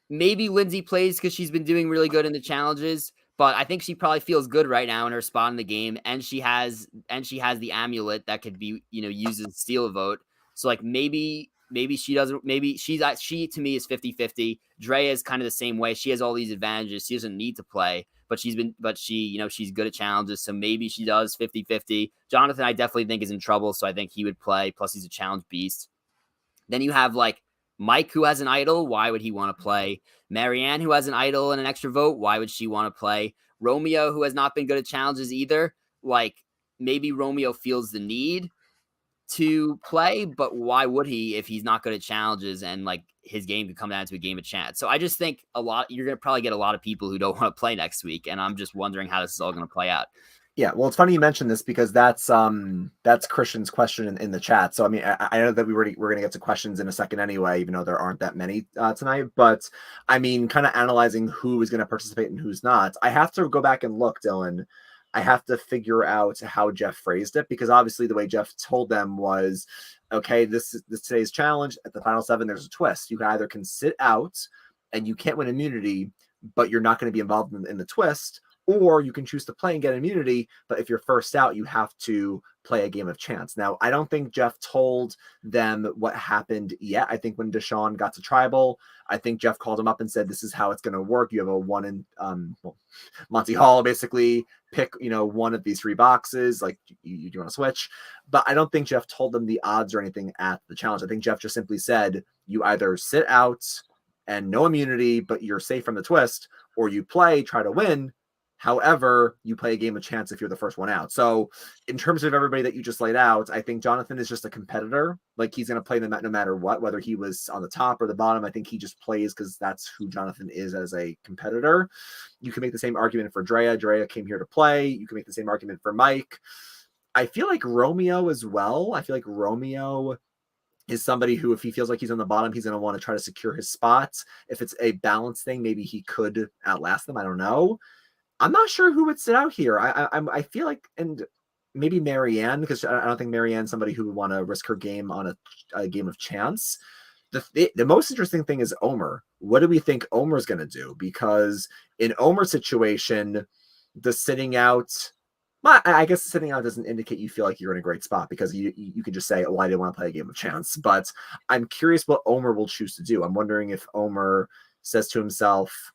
maybe Lindsay plays because she's been doing really good in the challenges, But I think she probably feels good right now in her spot in the game, and she has the amulet that could be, used to steal a vote. So like maybe she doesn't. Maybe she to me is 50-50. Drea is kind of the same way. She has all these advantages. She doesn't need to play, but she's good at challenges. So maybe she does 50-50. Jonathan, I definitely think, is in trouble. So I think he would play. Plus he's a challenge beast. Then you have like Mike, who has an idol. Why would he want to play? Marianne, who has an idol and an extra vote. Why would she want to play? Romeo, who has not been good at challenges either. Like maybe Romeo feels the need to play, but why would he if he's not good at challenges and like his game could come down to a game of chance? So I just think you're going to probably get a lot of people who don't want to play next week. And I'm just wondering how this is all going to play out. Yeah, well, it's funny you mentioned this because that's Christian's question in the chat. So I mean, I know that we're going to get to questions in a second anyway, even though there aren't that many tonight. But I mean, kind of analyzing who is going to participate and who's not. I have to go back and look, Dylan. I have to figure out how Jeff phrased it, because obviously the way Jeff told them was, okay, this today's challenge at the final 7. There's a twist. You either can sit out and you can't win immunity, but you're not going to be involved in the twist. Or you can choose to play and get immunity, but if you're first out, you have to play a game of chance. Now, I don't think Jeff told them what happened yet. I think when Deshaun got to tribal, I think Jeff called him up and said, this is how it's going to work. You have a one in Monty Hall, basically pick, one of these 3 boxes. Like, you want to switch. But I don't think Jeff told them the odds or anything at the challenge. I think Jeff just simply said, you either sit out and no immunity, but you're safe from the twist, or you play, try to win. However, you play a game of chance if you're the first one out. So in terms of everybody that you just laid out, I think Jonathan is just a competitor. Like, he's going to play them no matter what, whether he was on the top or the bottom. I think he just plays because that's who Jonathan is as a competitor. You can make the same argument for Drea. Drea came here to play. You can make the same argument for Mike. I feel like Romeo as well. I feel like Romeo is somebody who, if he feels like he's on the bottom, he's going to want to try to secure his spots. If it's a balance thing, maybe he could outlast them. I don't know. I'm not sure who would sit out here. I feel like, and maybe Marianne, because I don't think Marianne's somebody who would want to risk her game on a game of chance. The most interesting thing is Omar. What do we think Omar's going to do? Because in Omar's situation, the sitting out, well, I guess sitting out doesn't indicate you feel like you're in a great spot, because you can just say, oh, I didn't want to play a game of chance. But I'm curious what Omar will choose to do. I'm wondering if Omar says to himself,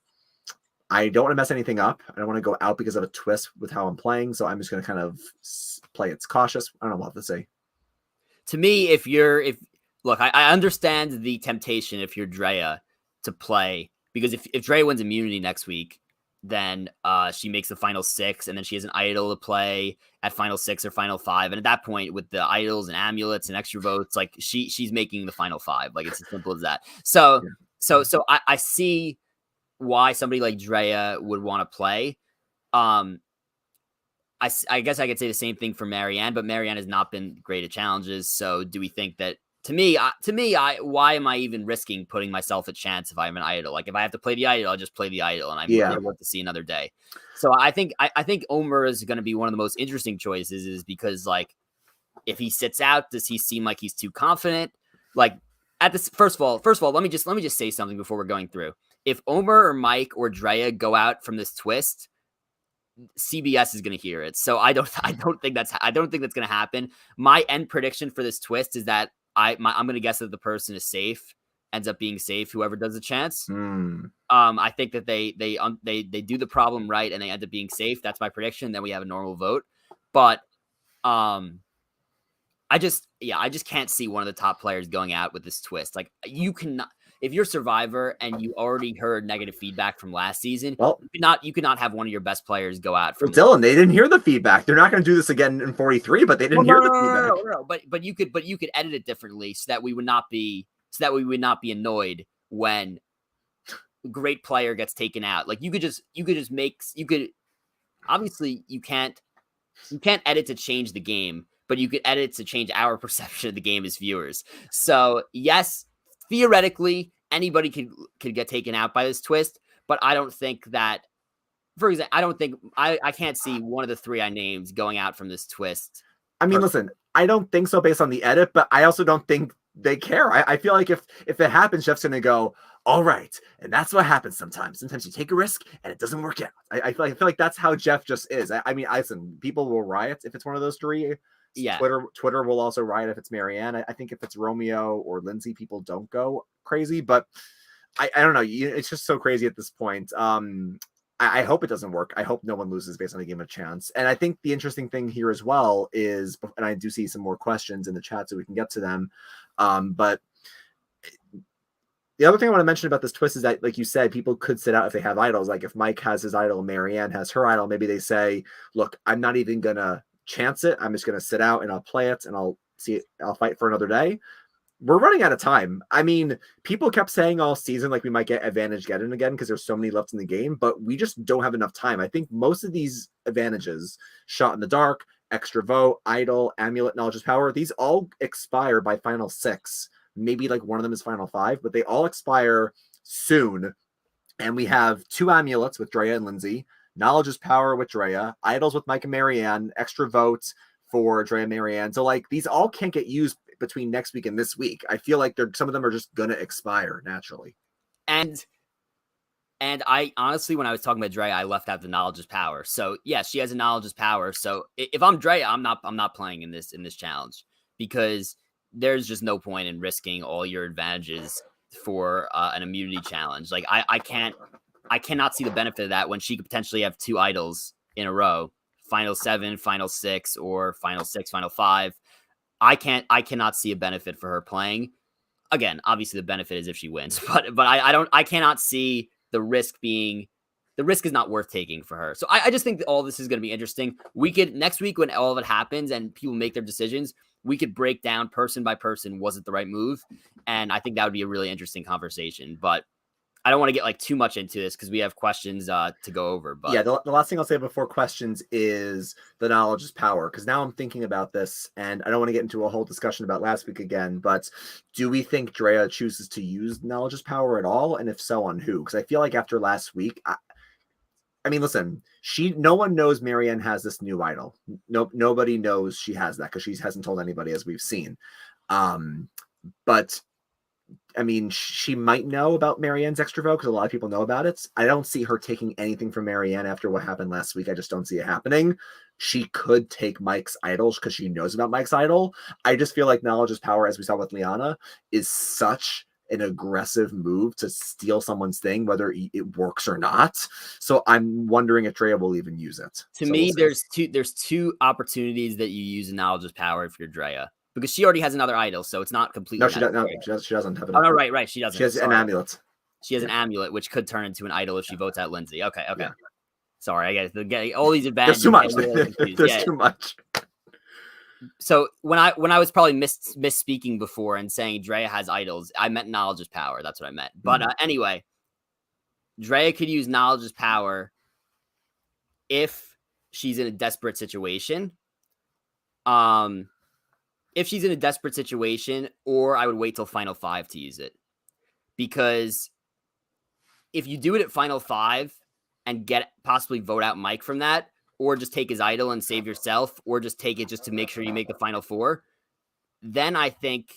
I don't want to mess anything up. I don't want to go out because of a twist with how I'm playing. So I'm just going to kind of play it cautious. I don't know what to say. To me, look, I understand the temptation if you're Drea to play, because if Drea wins immunity next week, then she makes the final 6, and then she has an idol to play at final 6 or final 5. And at that point, with the idols and amulets and extra votes, like she's making the final 5. Like, it's as simple as that. So I see why somebody like Drea would want to play. I guess I could say the same thing for Marianne, but Marianne has not been great at challenges. So do we think that, to me, why am I even risking putting myself a chance if I'm an idol? Like, if I have to play the idol, I'll just play the idol, and I'm going to work to see another day. So I think Omar is going to be one of the most interesting choices, is because, like, if he sits out, does he seem like he's too confident? Like, at this, first of all, let me just say something before we're going through. If Omar or Mike or Drea go out from this twist, CBS is going to hear it. So I don't think that's going to happen. My end prediction for this twist is that I'm going to guess that the person is safe, ends up being safe, whoever does the chance. I think that they do the problem right and they end up being safe. That's my prediction. Then we have a normal vote. But I just can't see one of the top players going out with this twist. Like, you cannot. If you're Survivor and you already heard negative feedback from last season, you could not have one of your best players go out. Dylan, they didn't hear the feedback. They're not going to do this again in 43, but they didn't hear the feedback. No. But you could edit it differently so that we would not be annoyed when a great player gets taken out. Like, obviously you can't edit to change the game, but you could edit to change our perception of the game as viewers. So yes, theoretically, anybody could get taken out by this twist, but I don't think that, for example, I can't see one of the 3 I named going out from this twist. I mean, listen, I don't think so based on the edit, but I also don't think they care. I feel like if it happens, Jeff's going to go, all right. And that's what happens sometimes. Sometimes you take a risk and it doesn't work out. I feel like that's how Jeff just is. I mean, listen, people will riot if it's one of those three. Yeah. Twitter will also riot if it's Marianne. I think if it's Romeo or Lindsay, people don't go crazy, but I don't know. It's just so crazy at this point. I hope it doesn't work. I hope no one loses based on a game of chance. And I think the interesting thing here as well is, and I do see some more questions in the chat so we can get to them. But the other thing I want to mention about this twist is that, like you said, people could sit out if they have idols. Like if Mike has his idol, Marianne has her idol, maybe they say, look, I'm not even going to chance it. I'm just going to sit out and I'll play it and I'll fight for another day. We're running out of time. I mean, people kept saying all season, like we might get advantage again because there's so many left in the game, but we just don't have enough time. I think most of these advantages, shot in the dark, extra vote, idol, amulet, knowledge is power, these all expire by final 6. Maybe like one of them is final 5, but they all expire soon. And we have 2 amulets with Drea and Lindsay, knowledge is power with Drea, idols with Mike and Marianne, extra votes for Drea and Marianne. So like these all can't get used between next week and this week. I feel like some of them are just gonna expire naturally. And I honestly, when I was talking about Drea, I left out the knowledge is power. So yeah, she has a knowledge is power. So if I'm Drea, I'm not playing in this challenge because there's just no point in risking all your advantages for an immunity challenge. Like I cannot see the benefit of that when she could potentially have 2 idols in a row, final 7, final 6, or final 6, final 5. I cannot see a benefit for her playing. Again, obviously the benefit is if she wins, but I cannot see the risk is not worth taking for her. So I just think that all this is going to be interesting. We could next week when all of it happens and people make their decisions, we could break down person by person, was it the right move? And I think that would be a really interesting conversation, but I don't want to get like too much into this because we have questions to go over. But yeah, the last thing I'll say before questions is the knowledge is power. Because now I'm thinking about this, and I don't want to get into a whole discussion about last week again. But do we think Drea chooses to use knowledge is power at all? And if so, on who? Because I feel like after last week, I mean, listen, no one knows Marianne has this new idol. Nobody knows she has that because she hasn't told anybody, as we've seen. But I mean, she might know about Marianne's extra vote because a lot of people know about it. I don't see her taking anything from Marianne after what happened last week. I just don't see it happening. She could take Mike's idols because she knows about Mike's idol. I just feel like knowledge is power, as we saw with Liana, is such an aggressive move to steal someone's thing, whether it works or not. So I'm wondering if Drea will even use it. To me, there's two opportunities that you use knowledge is power if you're Drea. Because she already has another idol, so it's not completely. No, she doesn't have it. Oh no, right, she doesn't. She has an amulet. She has an amulet, which could turn into an idol if she votes out Lindsay. Okay. Yeah. Sorry, I get all these advantages. There's too much. There's too much. So when I was probably misspeaking before and saying Drea has idols, I meant knowledge is power. That's what I meant. But anyway, Drea could use knowledge is power if she's in a desperate situation. If she's in a desperate situation, or I would wait till final 5 to use it. Because if you do it at final 5 and possibly vote out Mike from that, or just take his idol and save yourself, or just take it just to make sure you make the final 4, then I think,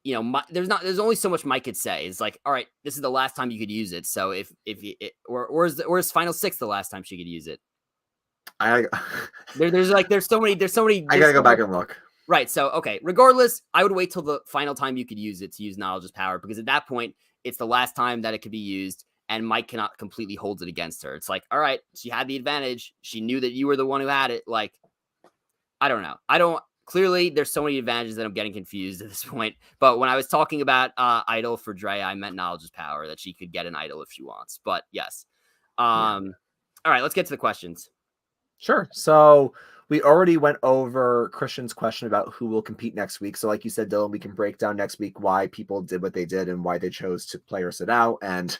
there's only so much Mike could say. It's like, all right, this is the last time you could use it. So is final 6 the last time she could use it? There's so many. I gotta go back and look. Right. So, okay. Regardless, I would wait till the final time you could use it to use knowledge is power, because at that point, it's the last time that it could be used, and Mike cannot completely hold it against her. It's like, all right, she had the advantage. She knew that you were the one who had it. Like, I don't know. Clearly, there's so many advantages that I'm getting confused at this point. But when I was talking about idol for Drea, I meant knowledge is power, that she could get an idol if she wants. But yes. All right, let's get to the questions. Sure. So we already went over Christian's question about who will compete next week. So like you said, Dylan, we can break down next week why people did what they did and why they chose to play or sit out, and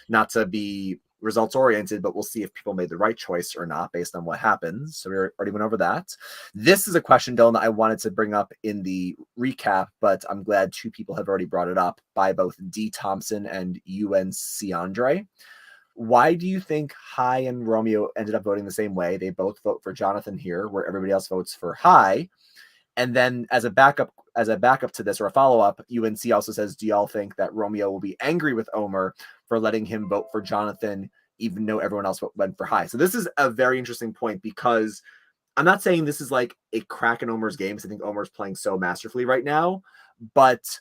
not to be results oriented, but we'll see if people made the right choice or not based on what happens. So we already went over that. This is a question, Dylan, that I wanted to bring up in the recap, but I'm glad 2 people have already brought it up, by both D. Thompson and UNC Andre. Why do you think Hai and Romeo ended up voting the same way? They both vote for Jonathan here, where everybody else votes for Hai. And then as a backup to this, or a follow-up, UNC also says, do y'all think that Romeo will be angry with Omar for letting him vote for Jonathan, even though everyone else went for High? So this is a very interesting point, because I'm not saying this is like a crack in Omar's game, because I think Omar's playing so masterfully right now, but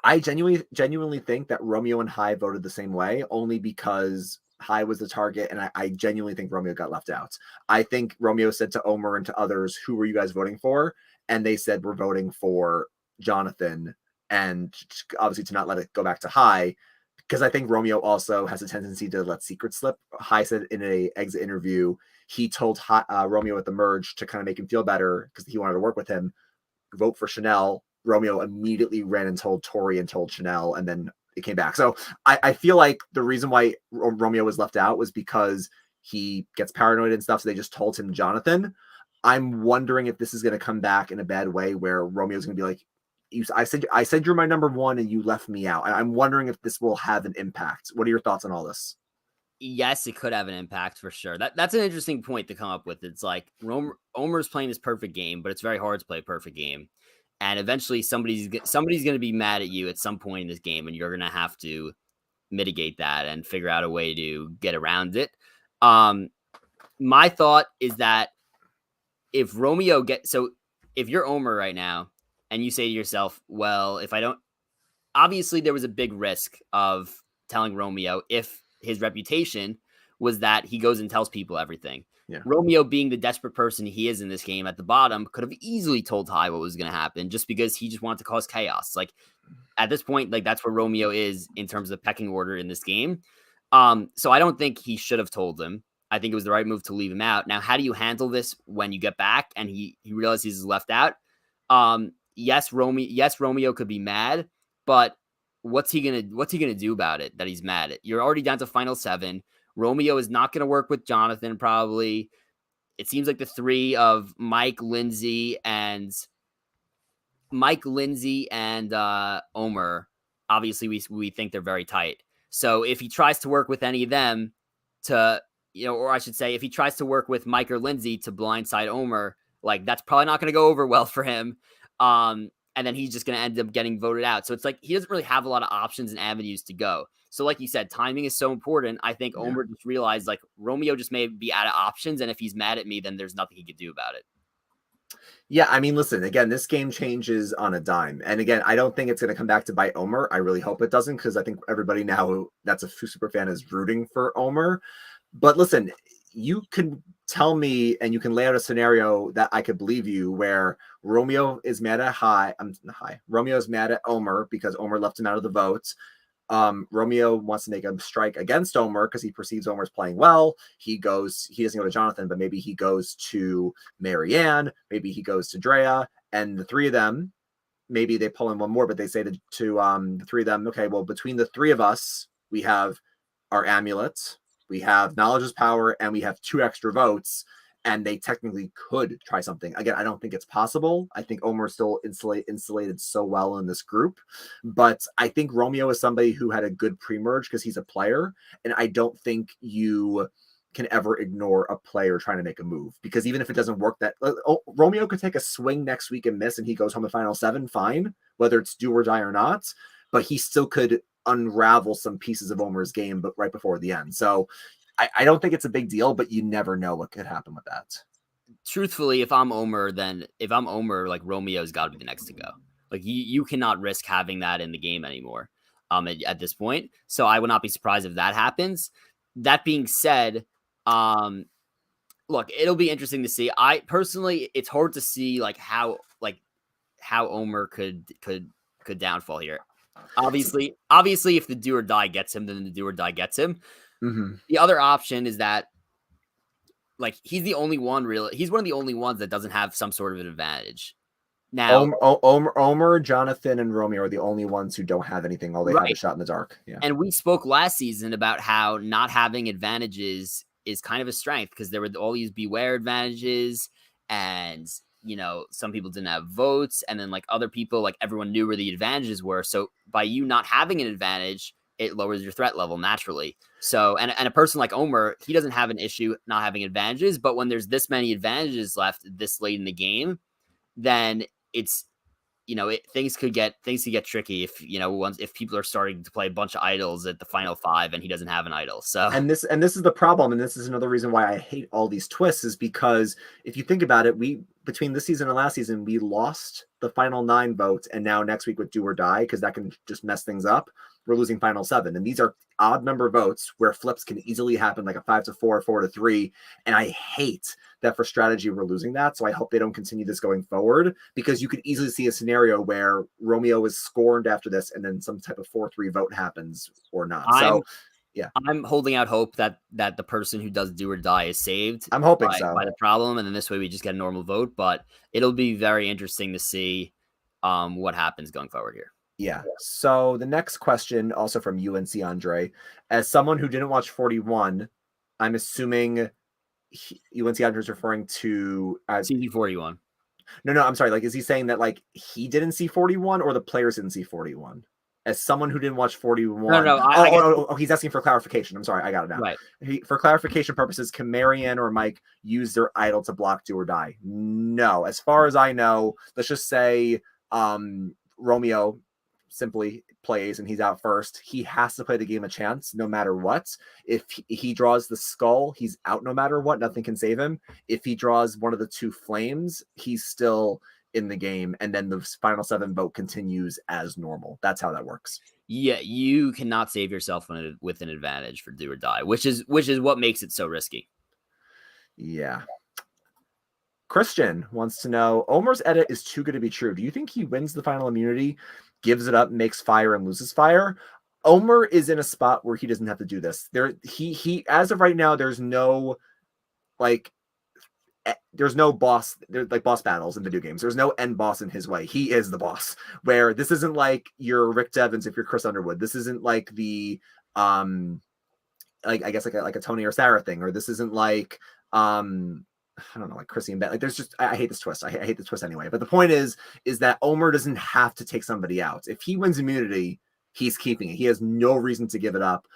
I genuinely think that Romeo and High voted the same way, only because High was the target, and I genuinely think Romeo got left out. I think Romeo said to Omar and to others, who were you guys voting for? And they said, we're voting for Jonathan, and obviously to not let it go back to High, because I think Romeo also has a tendency to let secrets slip. High said in a exit interview, he told Romeo at the merge to kind of make him feel better because he wanted to work with him, vote for Chanel. Romeo immediately ran and told Tori and told Chanel, and then it came back. So I feel like the reason why Romeo was left out was because he gets paranoid and stuff. So they just told him Jonathan. I'm wondering if this is going to come back in a bad way, where Romeo's going to be like, I said you're my number one and you left me out. And I'm wondering if this will have an impact. What are your thoughts on all this? Yes, it could have an impact for sure. That's an interesting point to come up with. It's like Omar's playing this perfect game, but it's very hard to play a perfect game. And eventually somebody's going to be mad at you at some point in this game, and you're going to have to mitigate that and figure out a way to get around it. My thought is that if you're Omar right now and you say to yourself, well, if I don't, obviously there was a big risk of telling Romeo if his reputation was that he goes and tells people everything. Yeah. Romeo, being the desperate person he is in this game at the bottom, could have easily told High what was going to happen just because he just wanted to cause chaos. Like at this point, like that's where Romeo is in terms of pecking order in this game. So I don't think he should have told him. I think it was the right move to leave him out. Now, how do you handle this when you get back and he realizes he's left out? Yes, Romeo could be mad, but what's he gonna do about it that he's mad? You're already down to final 7. Romeo is not going to work with Jonathan, probably. It seems like the three of Mike, Lindsay, and Omar, obviously we think they're very tight. So if he tries to work with any of them to, or I should say, if he tries to work with Mike or Lindsay to blindside Omar, like that's probably not going to go over well for him. And then he's just going to end up getting voted out. So it's like he doesn't really have a lot of options and avenues to go. So like you said, timing is so important. I think Omar just realized like Romeo just may be out of options. And if he's mad at me, then there's nothing he could do about it. Yeah, I mean, listen, again, this game changes on a dime. And again, I don't think it's going to come back to bite Omar. I really hope it doesn't, because I think everybody now that's a super fan is rooting for Omar. But listen, you can tell me and you can lay out a scenario that I could believe you, where Romeo is mad at Romeo is mad at Omar because Omar left him out of the votes. Romeo wants to make a strike against Omar because he perceives Omar's playing well. He doesn't go to Jonathan, but maybe he goes to Marianne, maybe he goes to Drea, and the three of them, maybe they pull in one more, but they say to the three of them, okay, well, between the three of us, we have our amulets, we have knowledge is power, and we have 2 extra votes, and they technically could try something. Again, I don't think it's possible. I think Omar is still insulated so well in this group. But I think Romeo is somebody who had a good pre-merge because he's a player. And I don't think you can ever ignore a player trying to make a move. Because even if it doesn't work, Romeo could take a swing next week and miss, and he goes home to final 7, fine, whether it's do or die or not. But he still could unravel some pieces of Omar's game, but right before the end. So I don't think it's a big deal, but you never know what could happen with that. Truthfully, if I'm Omar, like Romeo's got to be the next to go. Like you cannot risk having that in the game anymore at this point. So I would not be surprised if that happens. That being said, look, it'll be interesting to see. I personally, it's hard to see how Omar could downfall here. Obviously, if the do or die gets him, then the do or die gets him. Mm-hmm. The other option is that he's the only one he's one of the only ones that doesn't have some sort of an advantage. Now, Omar, Jonathan, and Romeo are the only ones who don't have anything. All they have is shot in the dark. Yeah. And we spoke last season about how not having advantages is kind of a strength, because there were all these beware advantages, and some people didn't have votes, and then other people, everyone knew where the advantages were. So by you not having an advantage, it lowers your threat level naturally. So, and a person like Omar, he doesn't have an issue not having advantages, but when there's this many advantages left this late in the game, then it's, things could get tricky if, if people are starting to play a bunch of idols at the final 5 and he doesn't have an idol. So and this is the problem, and this is another reason why I hate all these twists, is because if you think about it, we between this season and last season, we lost the final 9 votes, and now next week with do or die, because that can just mess things up, we're losing final 7, and these are odd number votes where flips can easily happen, like a 5-4, 4-3, and I hate that for strategy we're losing that. So I hope they don't continue this going forward, because you could easily see a scenario where Romeo is scorned after this and then some type of 4-3 vote happens or not. So yeah, I'm holding out hope that the person who does do or die is saved. I'm hoping so by the problem, and then this way we just get a normal vote. But it'll be very interesting to see what happens going forward here. Yeah. So the next question, also from UNC Andre, as someone who didn't watch 41, I'm assuming UNC Andre is referring to season 41. No, I'm sorry. Like, is he saying that like he didn't see 41 or the players didn't see 41? As someone who didn't watch 41. No. He's asking for clarification. I'm sorry. I got it now. Right. For clarification purposes, can Marianne or Mike use their idol to block do or die? No. As far as I know, let's just say Romeo simply plays and he's out first. He has to play the game a chance no matter what. If he draws the skull, he's out no matter what. Nothing can save him. If he draws one of the 2 flames, he's still in the game, and then the final 7 vote continues as normal. That's how that works. Yeah, you cannot save yourself with an advantage for do or die, which is what makes it so risky. Yeah. Christian wants to know, Omar's edit is too good to be true. Do you think he wins the final immunity, gives it up, makes fire, and loses fire? Omar is in a spot where he doesn't have to do this. He as of right now, there's no boss. There's like boss battles in video games. There's no end boss in his way. He is the boss. Where this isn't like you're Rick Devens if you're Chris Underwood. This isn't like the like I guess like a Tony or Sarah thing, or this isn't like I don't know, like Chrissy and Ben. Like there's just I hate this twist. I hate this twist anyway. But the point is that Omar doesn't have to take somebody out. If he wins immunity, he's keeping it. He has no reason to give it up.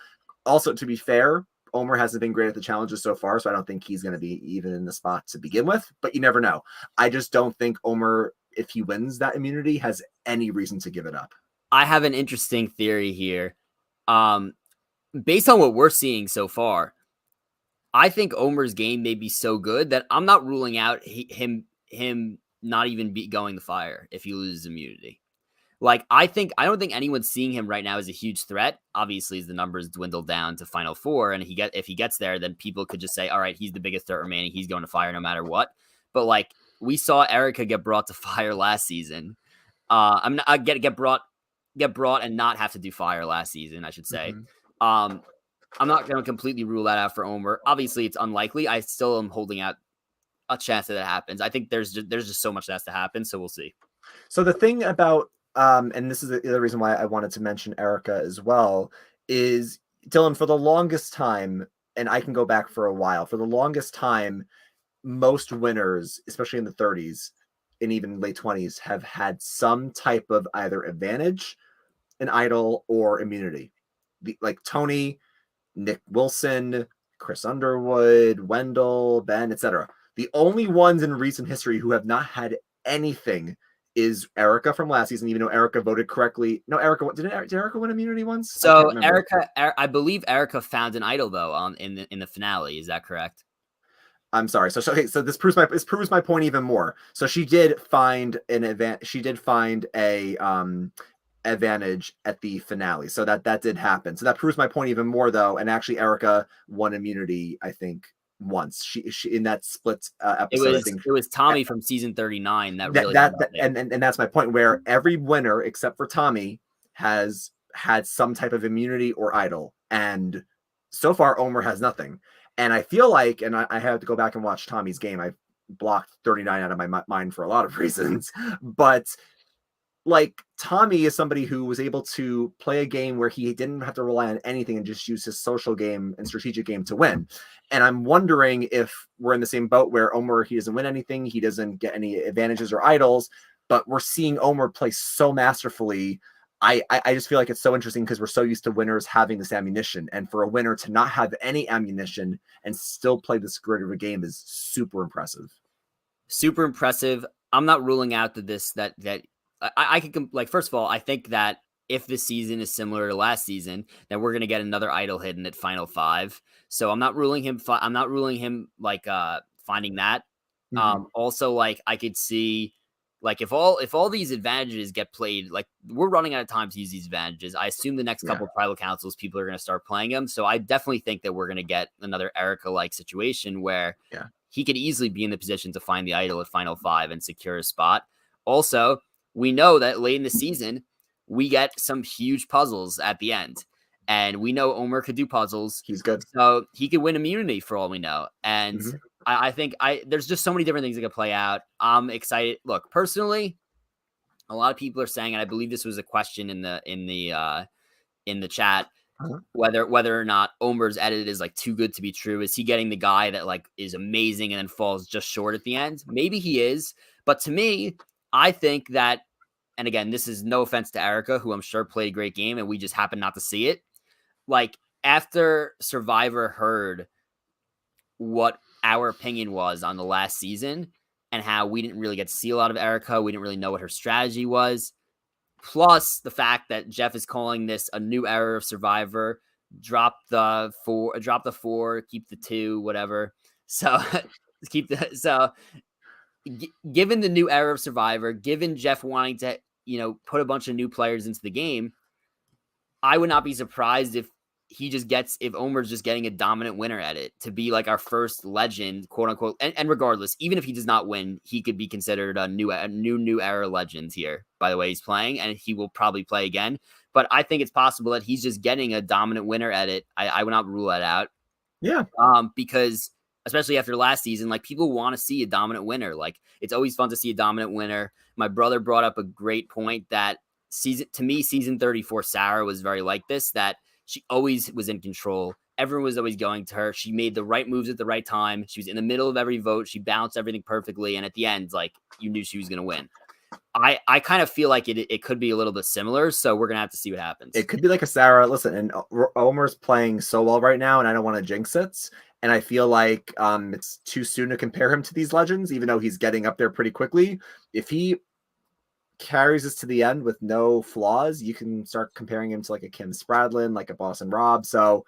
Also, to be fair, Omar hasn't been great at the challenges so far, so I don't think he's going to be even in the spot to begin with. But you never know. I just don't think Omar, if he wins that immunity, has any reason to give it up. I have an interesting theory here. Based on what we're seeing so far, I think Omar's game may be so good that I'm not ruling out him not even going the fire if he loses immunity. Like, I don't think anyone's seeing him right now as a huge threat. Obviously, as the numbers dwindle down to final 4, and if he gets there, then people could just say, all right, he's the biggest threat remaining. He's going to fire no matter what. But like, we saw Erica get brought to fire last season. Get brought and not have to do fire last season, I should say. Mm-hmm. I'm not going to completely rule that out for Omar. Obviously, it's unlikely. I still am holding out a chance that it happens. I think there's just so much that has to happen, so we'll see. So the thing about, and this is the other reason why I wanted to mention Erica as well, is Dylan, for the longest time, and I can go back for a while, for the longest time, most winners, especially in the 30s and even late 20s, have had some type of either advantage, an idol, or immunity. Like Tony, Nick Wilson, Chris Underwood, Wendell, Ben, etc. The only ones in recent history who have not had anything is Erica from last season, even though Erica voted correctly. No, Erica did Erica win immunity once? So I believe Erica found an idol though in the finale. Is that correct? I'm sorry. So this proves my point even more. So she did find an event. She did find a advantage at the finale, so that did happen. So that proves my point even more though. And actually Erica won immunity, I think, once. She in that split episode. It was Tommy from season 39 and that's my point, where every winner except for Tommy has had some type of immunity or idol, and so far Omar has nothing. And I feel like, and I have to go back and watch Tommy's game. I blocked 39 out of my mind for a lot of reasons, but like Tommy is somebody who was able to play a game where he didn't have to rely on anything and just use his social game and strategic game to win. And I'm wondering if we're in the same boat where Omar, he doesn't win anything. He doesn't get any advantages or idols, but we're seeing Omar play so masterfully. I just feel like it's so interesting because we're so used to winners having this ammunition, and for a winner to not have any ammunition and still play this great of a game is super impressive. Super impressive. I'm not ruling out that I could like, first of all, I think that if this season is similar to last season, then we're gonna get another idol hidden at Final Five. So I'm not ruling him. I'm not ruling him like finding that. Also, like I could see like if all these advantages get played, like we're running out of time to use these advantages. I assume the next couple of tribal councils, people are going to start playing them. So I definitely think that we're going to get another Erica like situation where he could easily be in the position to find the idol at Final Five and secure a spot. Also, we know that late in the season, we get some huge puzzles at the end. And we know Omar could do puzzles. He's good. So he could win immunity for all we know. And I think there's just so many different things that could play out. I'm excited. Look, personally, a lot of people are saying, and I believe this was a question in the chat, whether or not Omer's edit is like too good to be true. Is he getting the guy that like is amazing and then falls just short at the end? Maybe he is, but to me, I think that, and again, this is no offense to Erica, who I'm sure played a great game, and we just happened not to see it. Like after Survivor heard what our opinion was on the last season and how we didn't really get to see a lot of Erica, we didn't really know what her strategy was. Plus the fact that Jeff is calling this a new era of Survivor, drop the four, keep the two, whatever. So given the new era of Survivor, given Jeff wanting to, put a bunch of new players into the game, I would not be surprised if Omar's just getting a dominant winner at it to be like our first legend, quote unquote. And regardless, even if he does not win, he could be considered a new era legend here, by the way he's playing, and he will probably play again. But I think it's possible that he's just getting a dominant winner at it. I would not rule that out. Yeah. Because especially after last season, like people want to see a dominant winner. Like it's always fun to see a dominant winner. My brother brought up a great point that season 34, Sarah was very like this, that she always was in control. Everyone was always going to her. She made the right moves at the right time. She was in the middle of every vote. She balanced everything perfectly. And at the end, like you knew she was going to win. I kind of feel like it could be a little bit similar. So we're going to have to see what happens. It could be like a Sarah. Listen, and Omar's playing so well right now, and I don't want to jinx it. And I feel like it's too soon to compare him to these legends, even though he's getting up there pretty quickly. If he carries us to the end with no flaws, you can start comparing him to like a Kim Spradlin, like a Boston Rob. So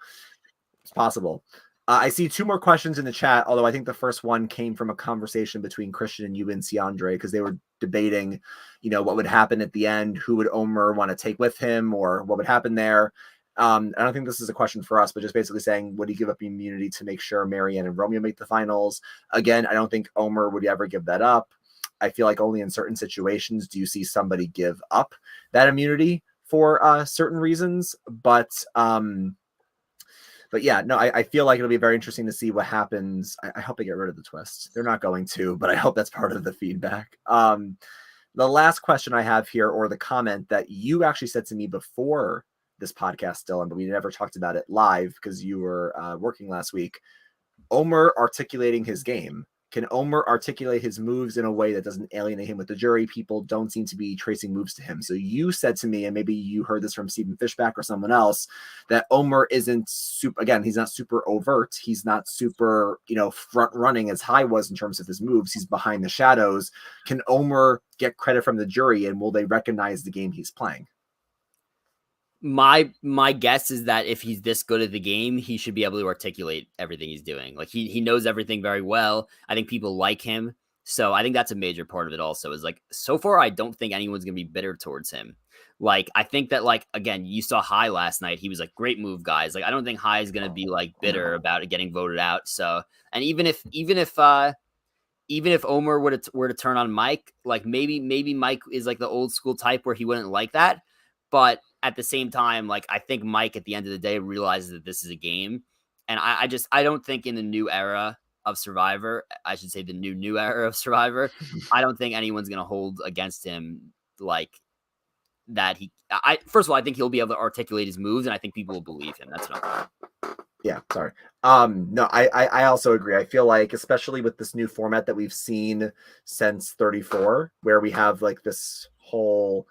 it's possible. I see two more questions in the chat, although I think the first one came from a conversation between Christian and you and Ciandre, because they were debating, what would happen at the end, who would Omar want to take with him, or what would happen there. I don't think this is a question for us, but just basically saying, would he give up immunity to make sure Marianne and Romeo make the finals? Again, I don't think Omar would ever give that up. I feel like only in certain situations do you see somebody give up that immunity for certain reasons. But yeah, no, I feel like it'll be very interesting to see what happens. I hope they get rid of the twist. They're not going to, but I hope that's part of the feedback. The last question I have here, or the comment that you actually said to me before this podcast, Dylan, but we never talked about it live because you were working last week. Omar articulating his game. Can Omar articulate his moves in a way that doesn't alienate him with the jury? People don't seem to be tracing moves to him. So you said to me, and maybe you heard this from Stephen Fishback or someone else, that Omar isn't super, again, he's not super overt. He's not super, front running as High was in terms of his moves. He's behind the shadows. Can Omar get credit from the jury, and will they recognize the game he's playing? My guess is that if he's this good at the game, he should be able to articulate everything he's doing. Like he knows everything very well. I think people like him. So I think that's a major part of it also, is like, so far, I don't think anyone's going to be bitter towards him. Like, I think that, like, again, you saw High last night. He was like, great move, guys. Like, I don't think High is going to be like bitter about it getting voted out. So, and even if Omar were to turn on Mike, like maybe Mike is like the old school type where he wouldn't like that. But at the same time, like, I think Mike at the end of the day realizes that this is a game. And I don't think in the new era of Survivor, I should say the new era of Survivor, I don't think anyone's going to hold against him like that. First of all, I think he'll be able to articulate his moves, and I think people will believe him. That's what I'm saying. Yeah, sorry. No, I also agree. I feel like, especially with this new format that we've seen since 34, where we have like this whole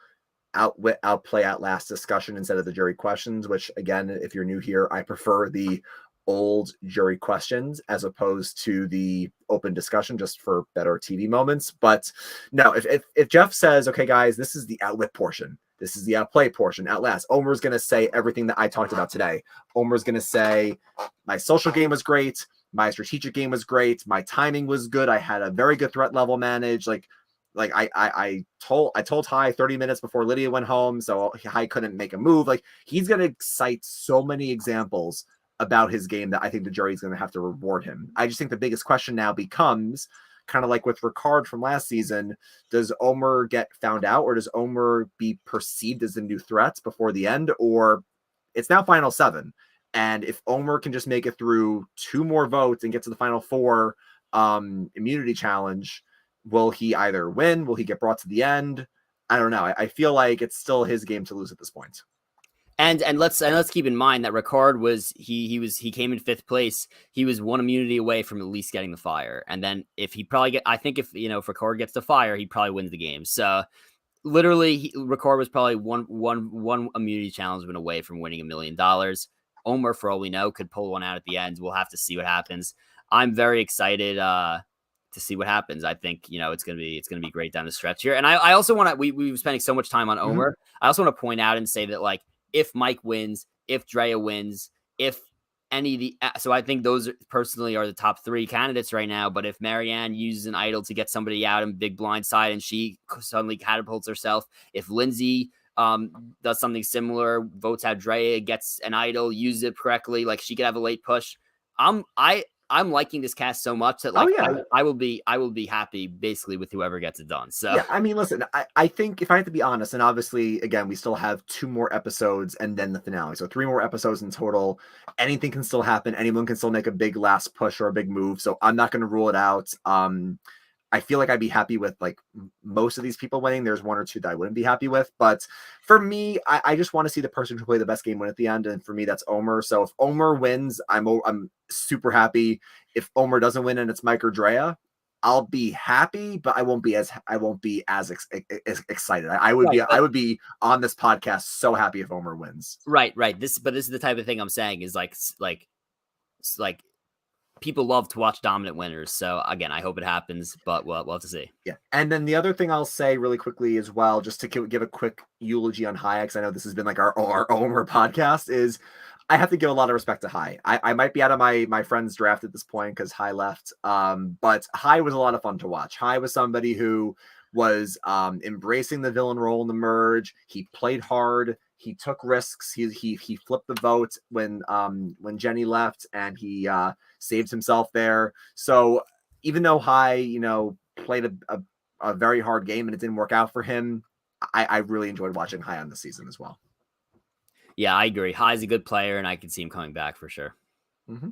outplay, outlast discussion instead of the jury questions, which again, if you're new here, I prefer the old jury questions as opposed to the open discussion, just for better TV moments. But no, if Jeff says, okay, guys, this is the outwit portion, this is the outplay portion, outlast, Omar's going to say everything that I talked about today. Omar's going to say, my social game was great, my strategic game was great, my timing was good, I had a very good threat level managed. Like I told Hai 30 minutes before Lydia went home, so Hai couldn't make a move. Like, he's going to cite so many examples about his game that I think the jury is going to have to reward him. I just think the biggest question now becomes, kind of like with Ricard from last season, does Omar get found out, or does Omar be perceived as the new threat before the end? Or it's now final 7. And if Omar can just make it through 2 more votes and get to the final 4 immunity challenge, will he either win? Will he get brought to the end? I don't know. I feel like it's still his game to lose at this point. And let's keep in mind that Ricard was he came in 5th place. He was 1 immunity away from at least getting the fire. And then if Ricard gets the fire, he probably wins the game. So literally, Ricard was probably one immunity challenge win away from winning $1 million. Omar, for all we know, could pull one out at the end. We'll have to see what happens. I'm very excited to see what happens. I think, it's gonna be great down the stretch here. And I also want to we were spending so much time on Omar. Mm-hmm. I also want to point out and say that, like, if Mike wins, if Drea wins, if any of the, so I think those personally are the top 3 candidates right now. But if Marianne uses an idol to get somebody out in big blindside and she suddenly catapults herself, if Lindsay does something similar, votes out Drea, gets an idol, uses it correctly, like, she could have a late push. I'm liking this cast so much that, like, I will be happy basically with whoever gets it done. So yeah, I mean, listen, I think if I have to be honest, and obviously, again, we still have 2 more episodes and then the finale, so 3 more episodes in total. Anything can still happen. Anyone can still make a big last push or a big move. So I'm not going to rule it out. I feel like I'd be happy with, like, most of these people winning. There's 1 or 2 that I wouldn't be happy with. But for me, I just want to see the person who played the best game win at the end. And for me, that's Omar. So if Omar wins, I'm super happy. If Omar doesn't win and it's Mike or Drea, I'll be happy, but I won't be as excited. I would be on this podcast so happy if Omar wins. Right. This is the type of thing I'm saying is like people love to watch dominant winners. So again, I hope it happens, but we'll have to see. Yeah. And then the other thing I'll say really quickly as well, just to give a quick eulogy on Hai, because I know this has been like our Omar podcast, is I have to give a lot of respect to Hai. I might be out of my friend's draft at this point because Hai left. But Hai was a lot of fun to watch. Hai was somebody who was embracing the villain role in the merge. He played hard. He took risks. He flipped the vote when Jenny left, and he saved himself there. So even though Hai, played a very hard game and it didn't work out for him, I really enjoyed watching Hai on this season as well. Yeah, I agree. Hai's a good player, and I can see him coming back for sure. Mm-hmm.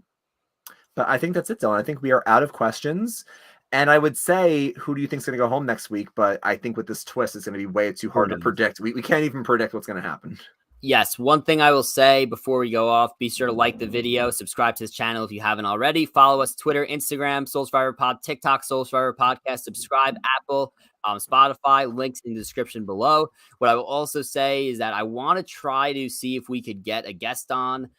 But I think that's it, Dylan. I think we are out of questions. And I would say, who do you think is going to go home next week? But I think with this twist, it's going to be way too hard to predict. We can't even predict what's going to happen. Yes. One thing I will say before we go off, be sure to like the video, subscribe to this channel if you haven't already. Follow us Twitter, Instagram, Soul Survivor Pod, TikTok, Soul Survivor Podcast. Subscribe, Apple, Spotify, links in the description below. What I will also say is that I want to try to see if we could get a guest on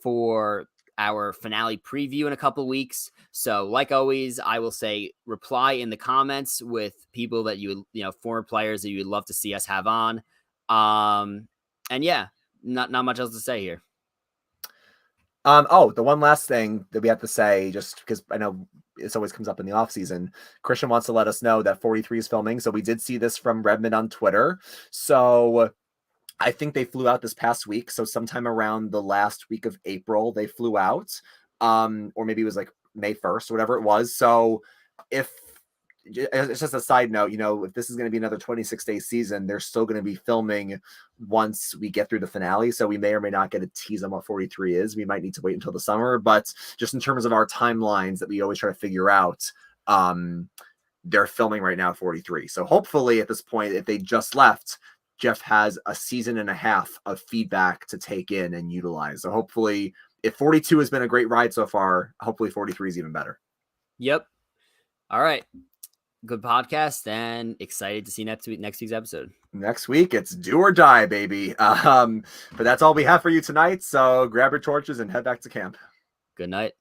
for our finale preview in a couple of weeks. So like always, I will say reply in the comments with people that former players that you would love to see us have on. And yeah, not much else to say here. The one last thing that we have to say, just because I know this always comes up in the off season, Christian wants to let us know that 43 is filming. So we did see this from Redmond on Twitter. So I think they flew out this past week. So sometime around the last week of April, they flew out, or maybe it was like May 1st or whatever it was. So if it's just a side note, if this is going to be another 26-day season, they're still going to be filming once we get through the finale. So we may or may not get a tease on what 43 is. We might need to wait until the summer, but just in terms of our timelines that we always try to figure out, they're filming right now 43. So hopefully at this point, if they just left, Jeff has a season and a half of feedback to take in and utilize. So hopefully, if 42 has been a great ride so far, hopefully 43 is even better. Yep. All right. Good podcast, and excited to see next week's episode. Next week, it's do or die, baby. But that's all we have for you tonight. So grab your torches and head back to camp. Good night.